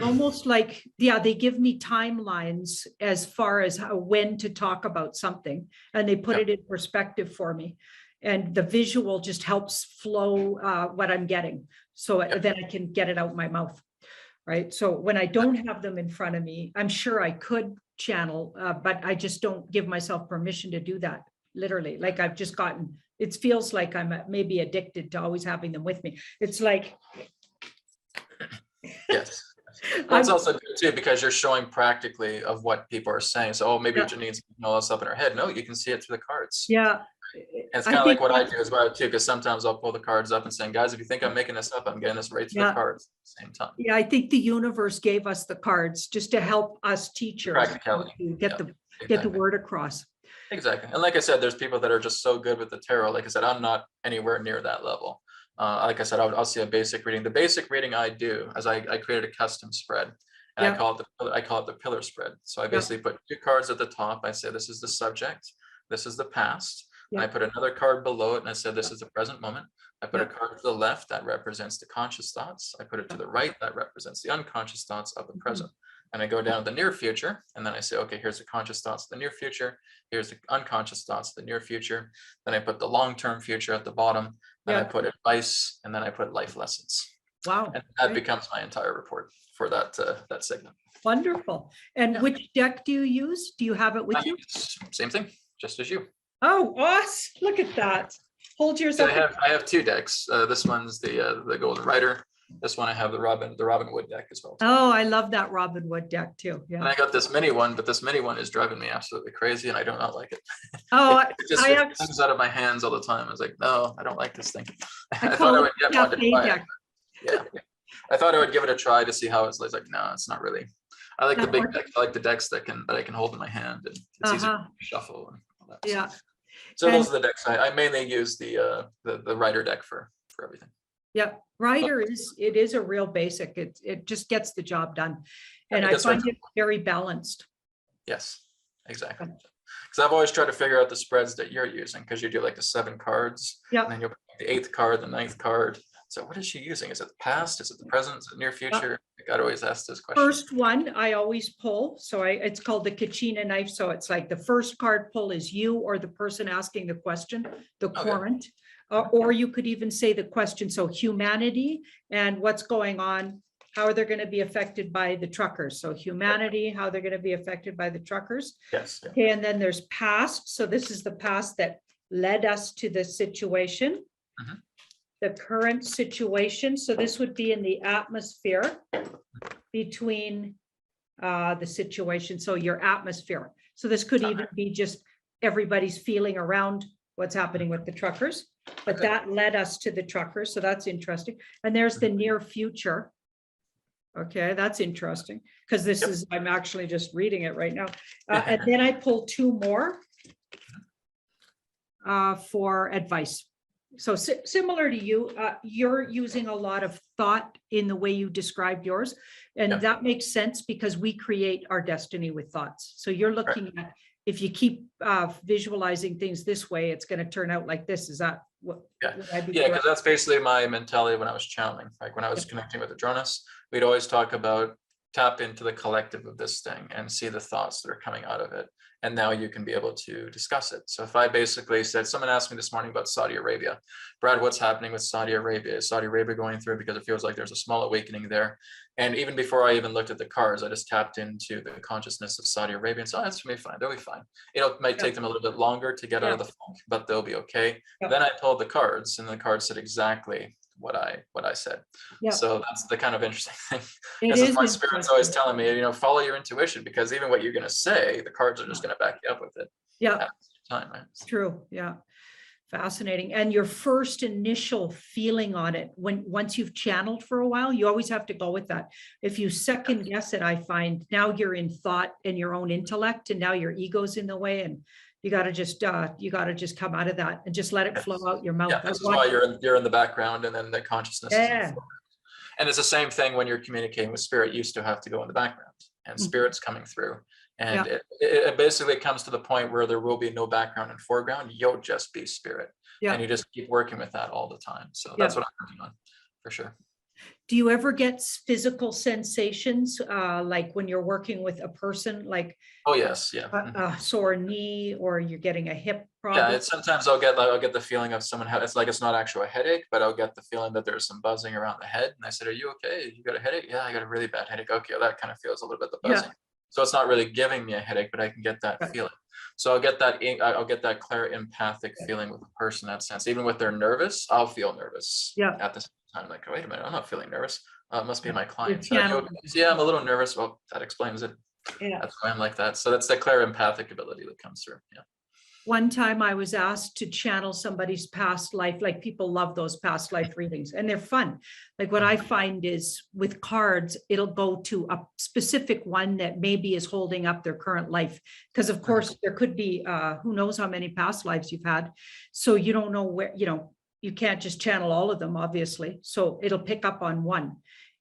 almost like, they give me timelines as far as when to talk about something, and they put it in perspective for me, and the visual just helps flow what I'm getting, so then I can get it out my mouth. Right. So when I don't have them in front of me, I'm sure I could channel, but I just don't give myself permission to do that. Literally, like I've just gotten, it feels like I'm maybe addicted to always having them with me. It's like. Yes. Well, it's also good too, because you're showing practically of what people are saying. So, oh, maybe Janine's all this up in her head. No, you can see it through the cards. Yeah. And it's kind of like what I do as well too, because sometimes I'll pull the cards up and saying, guys, if you think I'm making this up, I'm getting this right through the cards at the same time. Yeah, I think the universe gave us the cards just to help us teachers to get the word across. Exactly. And like I said, there's people that are just so good with the tarot. Like I said, I'm not anywhere near that level. Like I said, I'll see a basic reading. The basic reading I do is I created a custom spread, and I call it the pillar spread. So I basically put 2 cards at the top. I say, this is the subject, this is the past, And I put another card below it and I said, this is the present moment. I put a card to the left that represents the conscious thoughts. I put it to the right that represents the unconscious thoughts of the present. And I go down to the near future, and then I say, okay, here's the conscious thoughts of the near future. Here's the unconscious thoughts of the near future. Then I put the long-term future at the bottom. Then I put advice, and then I put life lessons. Wow. And that becomes my entire report for that segment. Wonderful. And which deck do you use? Do you have it with you? Same thing, just as you. Oh, awesome. Look at that. Hold yours So up. I have two decks. This one's the Golden Rider. This one I have the Robin Wood deck as well. Oh, I love that Robin Wood deck too. And Yeah. I got this mini one, but this mini one is driving me absolutely crazy, and I do not like it. Oh, It just it comes out of my hands all the time. I was like, no, I don't like this thing. I thought I would get one to try it. Yeah, I thought I would give it a try to see how it's like. No, it's not really. I like the big decks. I like the decks that I can hold in my hand, and it's easy to shuffle and all that. Yeah. So those are the decks. I mainly use the Rider deck for everything. Yeah, Rider is a real basic. It just gets the job done. And I find it very balanced. Yes, exactly. Because I've always tried to figure out the spreads that you're using, because you do like the 7 cards. Yeah. And then you'll put the 8th card, the 9th card. So what is she using? Is it the past? Is it the present? Is it near future? I gotta always ask this question. First one I always pull. So it's called the Kachina knife. So it's like the first card pull is you or the person asking the question, the querent. Or you could even say the question. So humanity and what's going on, how are they going to be affected by the truckers? So humanity, how they're going to be affected by the truckers. Yes. Yeah. Okay, and then there's past. So this is the past that led us to this situation. The current situation. So this would be in the atmosphere between the situation. So your atmosphere. So this could even be just everybody's feeling around what's happening with the truckers, but that led us to the truckers. So that's interesting. And there's the near future. Okay, that's interesting because this is, I'm actually just reading it right now. And then I pulled 2 more for advice. So similar to you, you're using a lot of thought in the way you described yours. And that makes sense because we create our destiny with thoughts. So you're looking at, if you keep visualizing things this way, it's going to turn out like this. Is that what? Yeah, because that's basically my mentality when I was channeling. Like when I was connecting with Adronis, we'd always talk about tap into the collective of this thing and see the thoughts that are coming out of it. And now you can be able to discuss it. So if I basically said, someone asked me this morning about Saudi Arabia, Brad, what's happening with Saudi Arabia? Is Saudi Arabia going through? Because it feels like there's a small awakening there. And even before I even looked at the cards, I just tapped into the consciousness of Saudi Arabia and so that's going to be fine. They'll be fine. It might take them a little bit longer to get out of the funk, but they'll be okay. Then I pulled the cards and the cards said exactly what I said. So that's the kind of interesting thing. This is my spirit's always telling me, follow your intuition, because even what you're going to say, the cards are just going to back you up with it. Yeah, at the time, right? It's true. Yeah. Fascinating. And your first initial feeling on it, once you've channeled for a while, you always have to go with that. If you second guess it, I find now you're in thought and your own intellect, and now your ego's in the way, and you got to just come out of that and just let it flow out your mouth. Yeah, this is why you're in the background, and then the consciousness is in the foreground. And it's the same thing when you're communicating with spirit. You used to have to go in the background, and spirit's coming through. And it basically comes to the point where there will be no background and foreground. You'll just be spirit. And you just keep working with that all the time. So that's what I'm working on for sure. Do you ever get physical sensations, like when you're working with a person, like a sore knee, or you're getting a hip problem? Yeah, sometimes I'll get the feeling of someone it's like it's not actually a headache, but I'll get the feeling that there's some buzzing around the head. And I said, "Are you okay? You got a headache?" "Yeah, I got a really bad headache." "Okay, well, that kind of feels a little bit the buzzing." So it's not really giving me a headache, but I can get that feeling. So I'll get that clear empathic feeling with the person in that sense. Even if they're nervous, I'll feel nervous at the same time. Like, wait a minute, I'm not feeling nervous. It must be my client. So, yeah, I'm a little nervous. Well, that explains it. That's why I'm like that. So that's the clear empathic ability that comes through. Yeah. One time I was asked to channel somebody's past life. Like, people love those past life readings and they're fun. Like, what I find is with cards, it'll go to a specific one that maybe is holding up their current life. Because of course there could be, who knows how many past lives you've had. So you don't know where, you can't just channel all of them, obviously. So it'll pick up on one.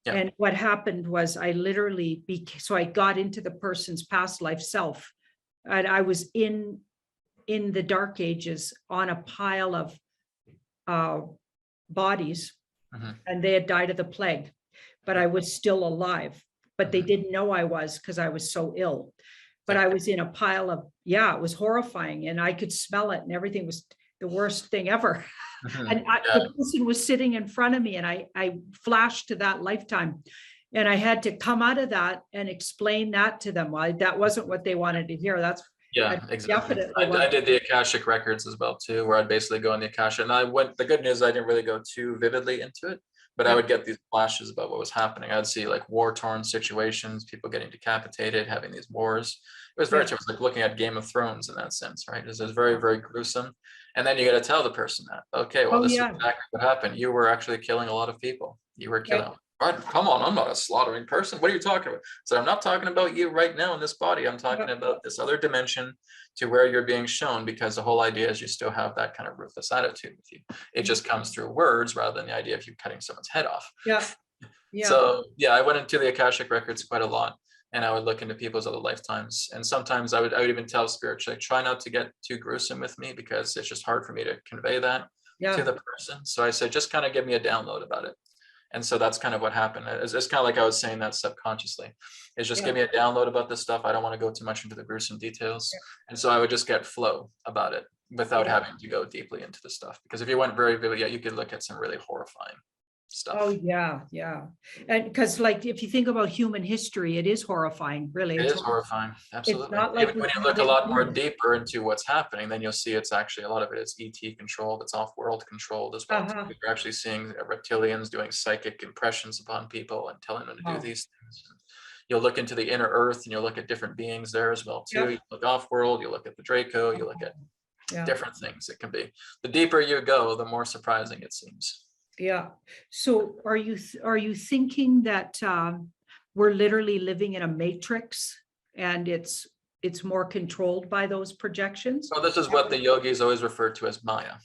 And what happened was I literally so I got into the person's past life self, and I was in in the Dark Ages on a pile of bodies, Mhm. and they had died of the plague, but I was still alive. But they didn't know I was because I was so ill. But Yeah. I was in a pile of, yeah, it was horrifying, and I could smell it, and everything was the worst thing ever. Mhm. And Yeah. the person was sitting in front of me, and I flashed to that lifetime. And I had to come out of that and explain that to them. Why that wasn't what they wanted to hear. That's Yeah, exactly. definitely I was. did the Akashic records as well too, where I'd basically go in the Akasha, and the good news, I didn't really go too vividly into it, but I would get these flashes about what was happening. I'd see like war-torn situations, people getting decapitated, having these wars. It was very, Yeah. it was like looking at Game of Thrones in that sense, right? It was very, very gruesome. And then you got to tell the person that, okay, well, Oh, this is yeah. exactly what happened. You were actually killing a lot of people. You were killing. Right. Right, come on, I'm not a slaughtering person. What are you talking about? So I'm not talking about you right now in this body. I'm talking about this other dimension to where you're being shown, because the whole idea is you still have that kind of ruthless attitude with you. It just comes through words rather than the idea of you cutting someone's head off. Yeah. Yeah. So yeah, I went into the Akashic records quite a lot, and I would look into people's other lifetimes. And sometimes I would even tell spirits, like, try not to get too gruesome with me, because it's just hard for me to convey that to Yeah. the person. So I said, just kind of give me a download about it. And so that's kind of what happened. It's kind of like I was saying that subconsciously. It's just give me a download about this stuff. I don't want to go too much into the gruesome details. And so I would just get flow about it without having to go deeply into the stuff. Because if you went very vivid, yeah, you could look at some really horrifying stuff. Oh, yeah, yeah. And because like, if you think about human history, it is horrifying, really. It It's is horrifying, absolutely. not like Even when we you look a have lot it more here. deeper into what's happening, then you'll see it's actually a lot of it is ET controlled, it's off-world controlled as well. Uh-huh. You're actually seeing reptilians doing psychic impressions upon people and telling them to do Wow. these things. You'll look into the inner earth, and you'll look at different beings there as well too. Yep. You look off-world, you look at the Draco, you look at Yeah. different things. It can be, the deeper you go, the more surprising it seems. Yeah. So are you thinking that we're literally living in a matrix, and it's more controlled by those projections? So this is what the yogis always refer to as Maya,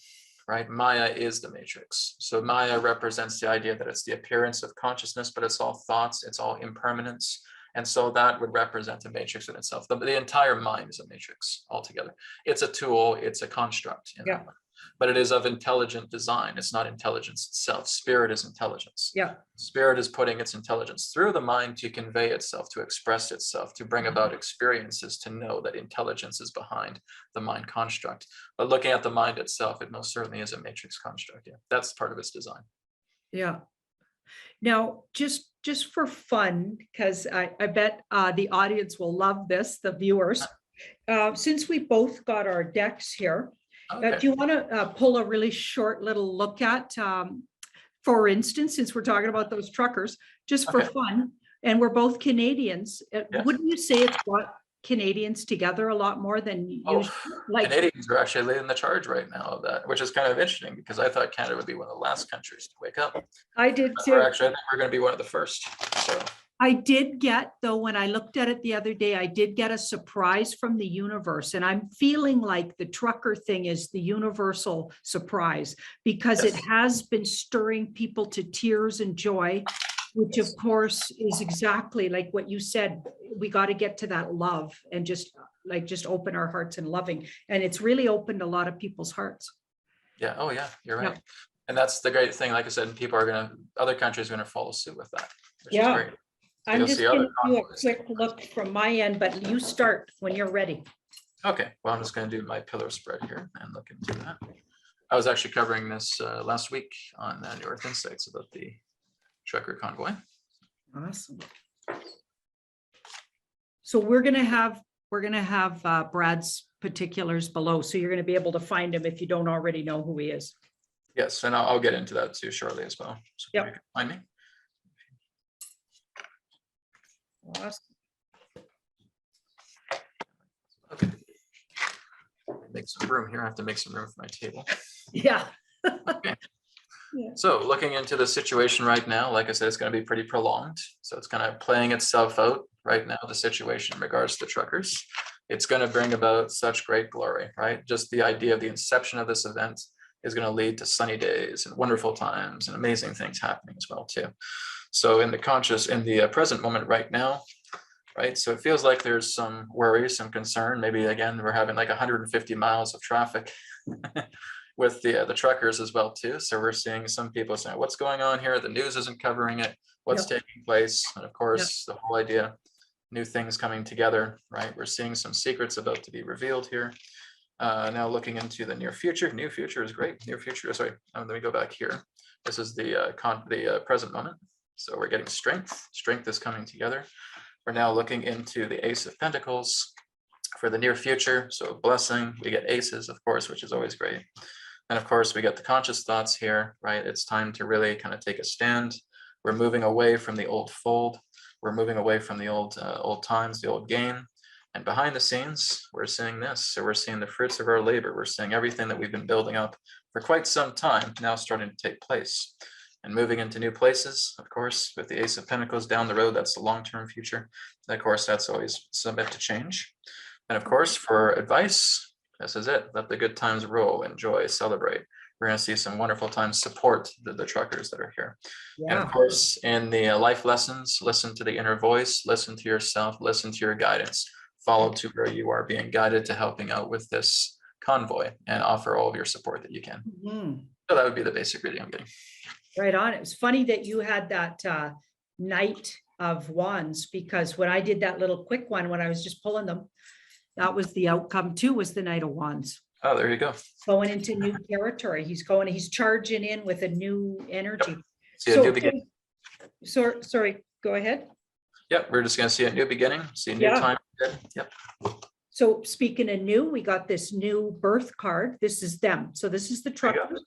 right? Maya is the matrix. So Maya represents the idea that it's the appearance of consciousness, but it's all thoughts, it's all impermanence. And so that would represent a matrix in itself. The entire mind is a matrix altogether. It's a tool, it's a construct in that way. But it is of intelligent design. It's not intelligence itself. Spirit is intelligence. Yeah. Spirit is putting its intelligence through the mind to convey itself, to express itself, to bring about experiences, to know that intelligence is behind the mind construct. But looking at the mind itself, it most certainly is a matrix construct. Yeah, that's part of its design. Yeah. Now, just for fun, because I bet the audience will love this, the viewers. Since we both got our decks here, Okay. do you want to pull a really short little look at, for instance, since we're talking about those truckers, just for Okay. fun, and we're both Canadians, Yes. wouldn't you say it's brought Canadians together a lot more than usually? Like, Canadians are actually leading the charge right now of that, which is kind of interesting, because I thought Canada would be one of the last countries to wake up. I did But too. I think we're going to be one of the first. So I did get, though, when I looked at it the other day, I did get a surprise from the universe. And I'm feeling like the trucker thing is the universal surprise, because it Yes. has been stirring people to tears and joy, which of course is exactly like what you said. We got to get to that love and just open our hearts and loving. And it's really opened a lot of people's hearts. yeah, oh yeah, you're Yeah. right. And that's the great thing. Like I said, and people are other countries are going to follow suit with that, which Yeah. is great. I'm You'll just see going other to do a convoys. quick look from my end, but you start when you're ready. Okay, well, I'm just going to do my pillar spread here and look into that. I was actually covering this last week on New Earth Insights about the trucker convoy. Awesome. So we're gonna have Brad's particulars below, so you're gonna be able to find him if you don't already know who he is. Yes, and I'll get into that too shortly as well. So Yep. you can find me. Awesome. Okay. Make some room here. I have to make some room for my table. Yeah. So looking into the situation right now, like I said, it's going to be pretty prolonged. So it's kind of playing itself out right now, the situation in regards to truckers. It's going to bring about such great glory, right? Just the idea of the inception of this event is going to lead to sunny days and wonderful times and amazing things happening as well too. So in the present moment right now, right? So it feels like there's some worry, some concern. Maybe again, we're having like 150 miles of traffic with the truckers as well too. So we're seeing some people saying, what's going on here? The news isn't covering it. What's Yep. taking place? And of Yep. course, the whole idea, new things coming together, right? We're seeing some secrets about to be revealed here. Now looking into the near future. New future is great. Near future, sorry, let me go back here. This is the present moment. So we're getting strength. Strength is coming together. We're now looking into the Ace of Pentacles for the near future. So blessing, we get aces, of course, which is always great. And of course, we get the conscious thoughts here, right? It's time to really kind of take a stand. We're moving away from the old fold. We're moving away from the old times, the old game. And behind the scenes, we're seeing this. So we're seeing the fruits of our labor. We're seeing everything that we've been building up for quite some time now starting to take place. And moving into new places, of course, with the Ace of Pentacles down the road, that's the long-term future. And of course, that's always subject to change. And of course, for advice, this is it. Let the good times roll, enjoy, celebrate. We're going to see some wonderful times support the truckers that are here. And Yeah. of course, in the life lessons, listen to the inner voice, listen to yourself, listen to your guidance, follow to where you are being guided to helping out with this convoy and offer all of your support that you can. Mhm. So that would be the basic reading I'm getting. Right on. It was funny that you had that Knight of Wands, because when I did that little quick one, when I was just pulling them, that was the outcome too, was the Knight of Wands. Oh, there you go. Going into new territory. He's charging in with a new energy. See a new beginning. Sorry, go ahead. Yep, we're just going to see a new beginning, see a new Yeah. time. Yep. So speaking of new, we got this new birth card. This is them. So this is the There you go. truckers.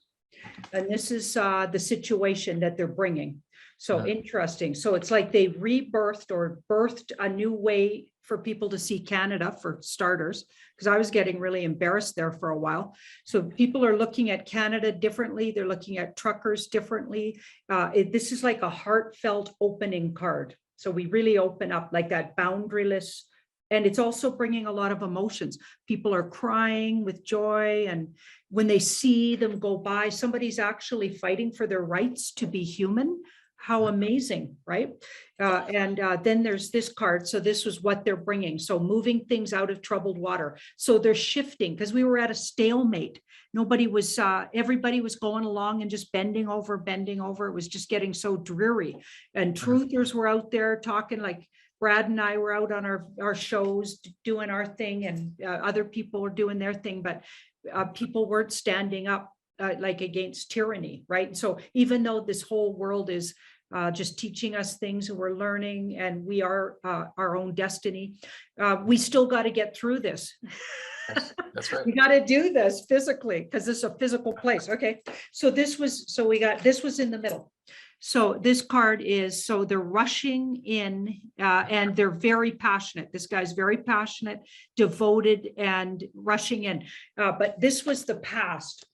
And this is the situation that they're bringing. So Mhm. interesting. So it's like they rebirthed or birthed a new way for people to see Canada, for starters, because I was getting really embarrassed there for a while. So people are looking at Canada differently. They're looking at truckers differently. This is like a heartfelt opening card. So we really open up like that boundaryless. And it's also bringing a lot of emotions. People are crying with joy. And when they see them go by, somebody's actually fighting for their rights to be human. How amazing, right? Then there's this card. So this was what they're bringing. So moving things out of troubled water. So they're shifting, because we were at a stalemate. Nobody was, everybody was going along and just bending over. It was just getting so dreary. And truthers were out there talking, like Brad and I were out on our shows doing our thing, and other people were doing their thing, but people weren't standing up like against tyranny, right? And so even though this whole world is just teaching us things and we're learning and we are our own destiny, we still got to get through this. Yes, that's right. We got to do this physically, because this is a physical place. Okay. So this was in the middle. So this card is, so they're rushing in and they're very passionate. This guy's very passionate, devoted, and rushing in. But this was the past.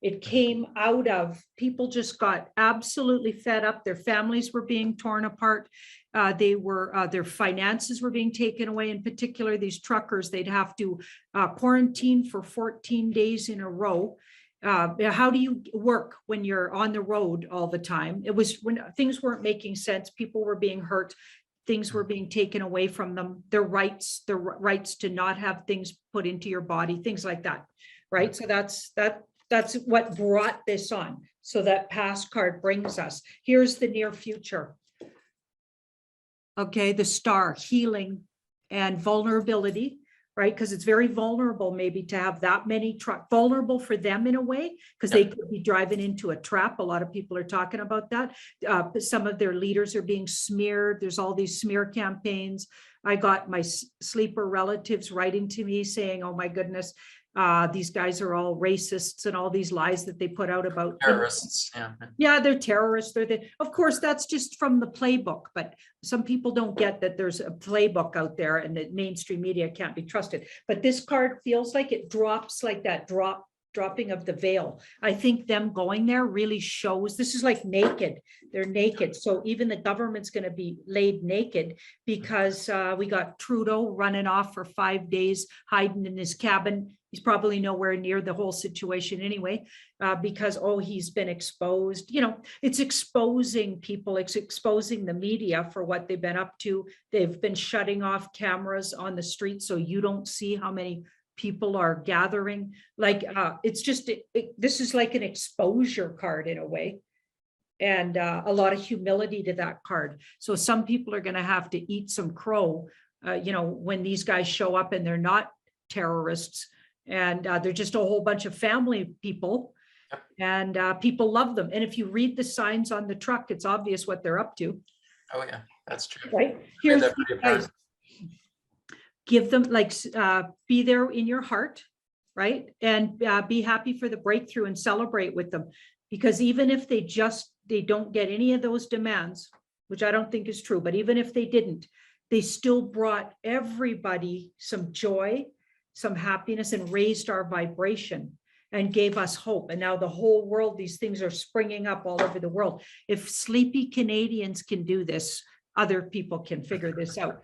It came out of, people just got absolutely fed up. Their families were being torn apart. Their finances were being taken away. In particular, these truckers, they'd have to quarantine for 14 days in a row. How do you work when you're on the road all the time? It was when things weren't making sense. People were being hurt. Things were being taken away from them. Their rights to not have things put into your body, things like that, right? So that's what brought this on. So that past card brings us. Here's the near future. Okay, the star, healing and vulnerability, right? Because it's very vulnerable maybe to have that many vulnerable for them in a way, because they could be driving into a trap. A lot of people are talking about that. Some of their leaders are being smeared. There's all these smear campaigns. I got my sleeper relatives writing to me saying, oh my goodness, these guys are all racists and all these lies that they put out about Terrorists. Yeah, they're terrorists. Of course, that's just from the playbook, but some people don't get that there's a playbook out there and that mainstream media can't be trusted. But this card feels like it drops like that dropping of the veil. I think them going there really shows, this is like naked. They're naked. So even the government's going to be laid naked, because we got Trudeau running off for 5 days, hiding in his cabin, He's probably nowhere near the whole situation anyway, because, oh, he's been exposed. It's exposing people, it's exposing the media for what they've been up to. They've been shutting off cameras on the street so you don't see how many people are gathering. Like, it's just, this is like an exposure card in a way. And a lot of humility to that card. So some people are going to have to eat some crow, when these guys show up and they're not terrorists, and they're just a whole bunch of family people, and people love them. And if you read the signs on the truck, it's obvious what they're up to. Oh yeah, that's true. Right? Made Here's that pretty apparent. give them, like, be there in your heart, right? And be happy for the breakthrough and celebrate with them. Because even if they don't get any of those demands, which I don't think is true, but even if they didn't, they still brought everybody some joy, some happiness, and raised our vibration and gave us hope. And now the whole world, these things are springing up all over the world. If sleepy Canadians can do this, other people can figure this out.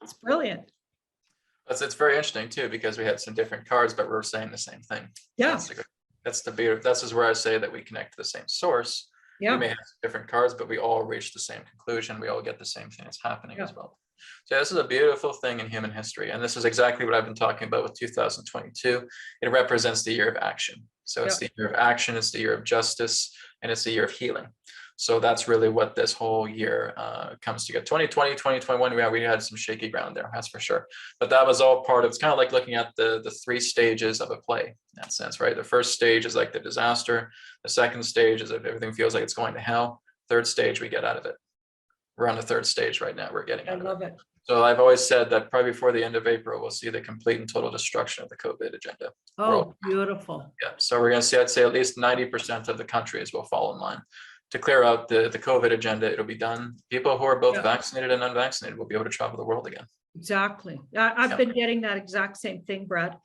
It's brilliant. It's very interesting too, because we had some different cards, but we're saying the same thing. Yeah. That's the beauty. This is where I say that we connect to the same source. We may Yeah. have different cards, but we all reach the same conclusion. We all get the same thing that's happening as well. So this is a beautiful thing in human history. And this is exactly what I've been talking about with 2022. It represents the year of action. So it's the year of action, it's the year of justice, and it's the year of healing. So that's really what this whole year comes together. 2020, 2021, we had some shaky ground there, that's for sure. But that was all part of, it's kind of like looking at the three stages of a play in that sense, right? The first stage is like the disaster. The second stage is if everything feels like it's going to hell. Third stage, we get out of it. We're on the third stage right now. We're getting I out of love it. it. So I've always said that probably before the end of April, we'll see the complete and total destruction of the COVID agenda. Oh, beautiful. Yeah. So we're going to see, I'd say at least 90% of the countries will fall in line to clear out the COVID agenda. It'll be done. People who are both vaccinated and unvaccinated will be able to travel the world again. Exactly. I've been getting that exact same thing, Brad.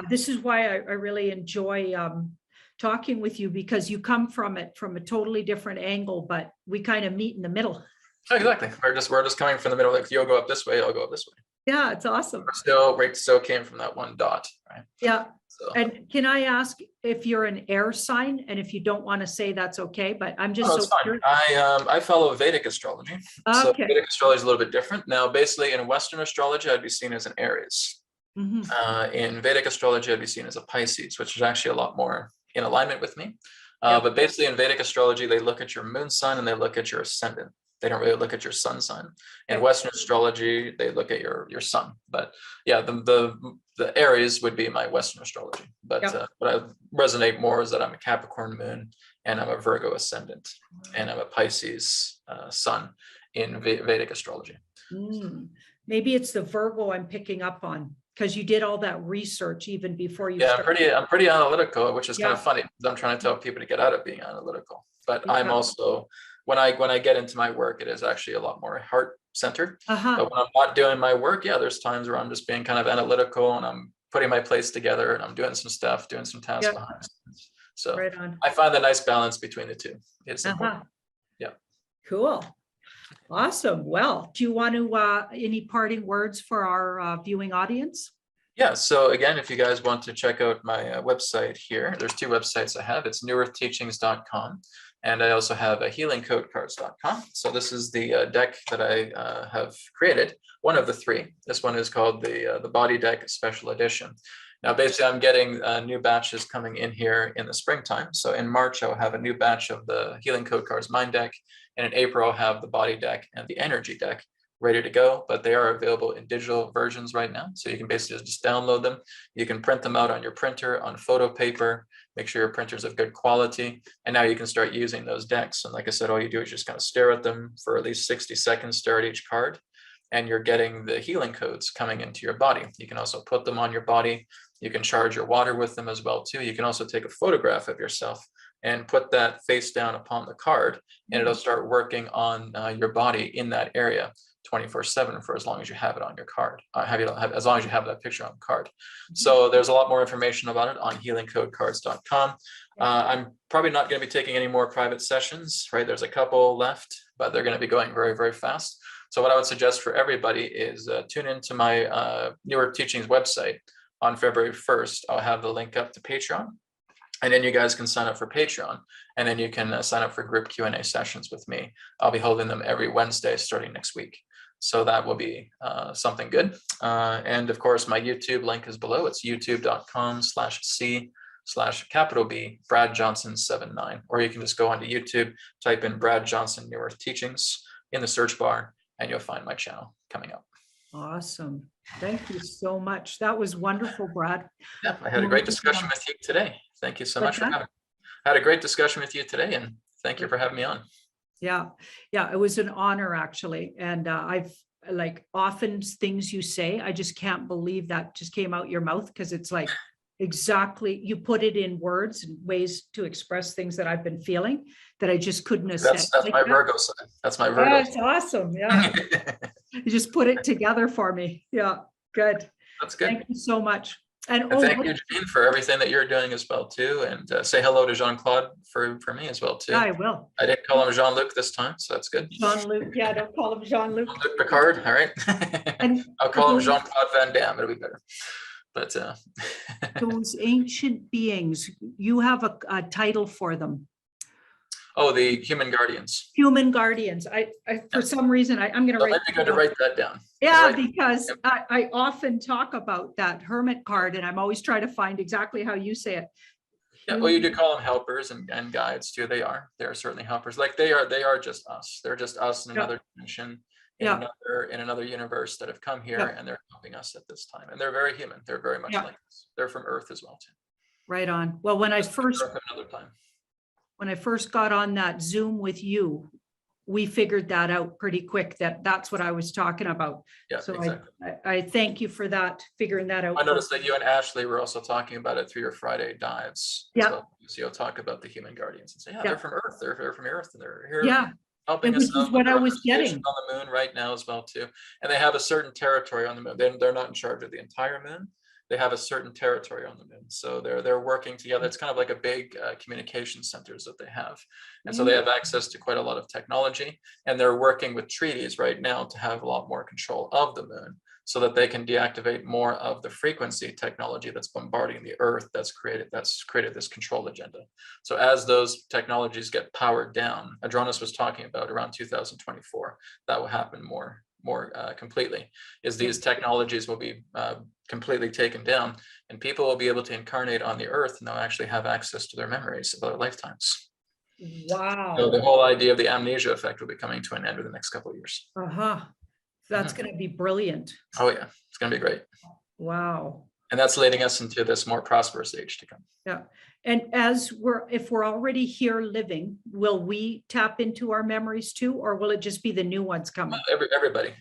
This is why I really enjoy talking with you, because you come from it from a totally different angle, but we kind of meet in the middle. Exactly. We're just coming from the middle. Like, you'll go up this way, I'll go up this way. Yeah, it's awesome. We're still came from that one dot, right? Yeah. So. And can I ask if you're an air sign? And if you don't want to say, that's okay, but I'm just so curious. I follow Vedic astrology. Okay. So Vedic astrology is a little bit different. Now, basically in Western astrology, I'd be seen as an Aries. Mm-hmm. In Vedic astrology, I'd be seen as a Pisces, which is actually a lot more in alignment with me. But basically in Vedic astrology, they look at your moon sign and they look at your ascendant. They don't really look at your sun sign. In Western astrology, they look at your sun. But yeah, the Aries would be my Western astrology. But what I resonate more is that I'm a Capricorn moon and I'm a Virgo ascendant and I'm a Pisces sun in Vedic astrology. Maybe it's the Virgo I'm picking up on, because you did all that research even before you. Yeah, I'm pretty analytical, which is kind of funny. I'm trying to tell people to get out of being analytical. But I'm also, when I get into my work, it is actually a lot more heart centered. But when I'm not doing my work, there's times where I'm just being kind of analytical and I'm putting my plates together and I'm doing some stuff, doing some tasks behind the scenes. So I find the nice balance between the two. It's important. Yeah. Cool. Awesome. Well, do you want to, any parting words for our viewing audience? Yeah. So again, if you guys want to check out my website here, there's two websites I have. It's newearthteachings.com. And I also have a healingcodecards.com. So this is the deck that I have created, one of the three. This one is called the Body Deck Special Edition. Now, basically, I'm getting new batches coming in here in the springtime. So in March, I'll have a new batch of the Healing Code Cards Mind Deck. And in April, I'll have the Body Deck and the Energy Deck ready to go, but they are available in digital versions right now. So you can basically just download them. You can print them out on your printer, on photo paper, make sure your printer's of good quality. And now you can start using those decks. And like I said, all you do is just kind of stare at them for at least 60 seconds, stare at each card, and you're getting the healing codes coming into your body. You can also put them on your body. You can charge your water with them as well too. You can also take a photograph of yourself and put that face down upon the card, and it'll start working on your body in that area 24/7 for as long as you have it on your card, as long as you have that picture on the card. So there's a lot more information about it on healingcodecards.com. I'm probably not going to be taking any more private sessions, right? There's a couple left, but they're going to be going very, very fast. So what I would suggest for everybody is tune into my New Earth Teachings website. on February 1st, I'll have the link up to Patreon. And then you guys can sign up for Patreon, and then you can sign up for group Q&A sessions with me. I'll be holding them every Wednesday starting next week. So that will be something good. And of course, my YouTube link is below. It's youtube.com/C/B Brad Johnson 79. Or you can just go onto YouTube, type in Brad Johnson New Earth Teachings in the search bar, and you'll find my channel coming up. Awesome. Thank you so much. That was wonderful, Brad. Yeah, I had a great discussion with you today. Thank you so much for having me. I had a great discussion with you today, and thank you for having me on. Yeah, it was an honor actually. And I've like often things you say, I just can't believe that just came out your mouth, because it's like exactly, you put it in words and ways to express things that I've been feeling that I just couldn't have said. That's my Virgo side. That's my Virgo. That's awesome. Yeah. You just put it together for me. Yeah, good. That's good. Thank you so much. And thank you, Janine, for everything that you're doing as well too. And say hello to Jean-Claude for me as well too. Yeah, I will. I didn't call him Jean-Luc this time, so that's good. Jean-Luc, yeah, don't call him Jean-Luc. Jean-Luc Picard, all right. And I'll call him Jean-Claude Van Damme. It'll be better. But those ancient beings, you have a title for them. Oh, the human guardians. Human guardians. I for some reason, I'm going to write. I'm going to write that down. Yeah, because I often talk about that hermit card, and I'm always trying to find exactly how you say it. Yeah, well, you do call them helpers and guides too. They are certainly helpers. Like they are just us. They're just us in another dimension, in another universe that have come here, and they're helping us at this time. And they're very human. They're very much like us. They're from Earth as well too. Right on. Well, when I first got on that Zoom with you, we figured that out pretty quick, that's what I was talking about. Yeah, so exactly. I thank you for that, figuring that out. I noticed that you and Ashley were also talking about it through your Friday dives. Yeah. So you'll talk about the human guardians and say, they're from Earth. They're from Earth, and they're here. Yeah. Helping us Which is what I was getting on the moon right now as well too. And they have a certain territory on the moon. They're not in charge of the entire moon. They have a certain territory on the moon. So they're working together. It's kind of like a big communication centers that they have. And so they have access to quite a lot of technology, and they're working with treaties right now to have a lot more control of the moon, so that they can deactivate more of the frequency technology that's bombarding the Earth, that's created this control agenda. So as those technologies get powered down, Adronis was talking about around 2024, that will happen more completely, is these technologies will be completely taken down, and people will be able to incarnate on the Earth, and they'll actually have access to their memories of their lifetimes. Wow. So the whole idea of the amnesia effect will be coming to an end in the next couple of years. That's going to be brilliant. Oh yeah, it's going to be great. Wow. And that's leading us into this more prosperous age to come. Yeah. And if we're already here living, will we tap into our memories too, or will it just be the new ones coming?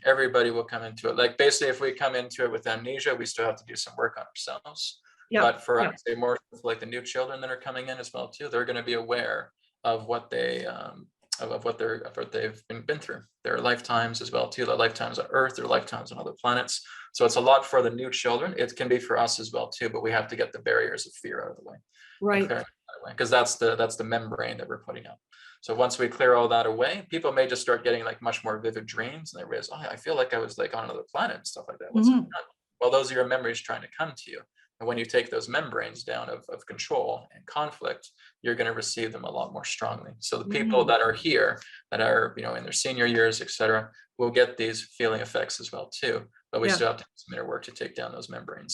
Everybody will come into it. Like basically, if we come into it with amnesia, we still have to do some work on ourselves. Yeah. But for I would say more like the new children that are coming in as well too, they're going to be aware of what they of what they've been through, their lifetimes as well too, their lifetimes on Earth, their lifetimes on other planets. So it's a lot for the new children. It can be for us as well too, but we have to get the barriers of fear out of the way. Right. Because that's the membrane that we're putting up. So once we clear all that away, people may just start getting like much more vivid dreams, and they realize, oh, I feel like I was like on another planet and stuff like that. What's going on? Well, those are your memories trying to come to you. And when you take those membranes down of control and conflict, you're going to receive them a lot more strongly. So the people that are here, that are, in their senior years, etc., will get these feeling effects as well too. But we still have to do some inner work to take down those membranes.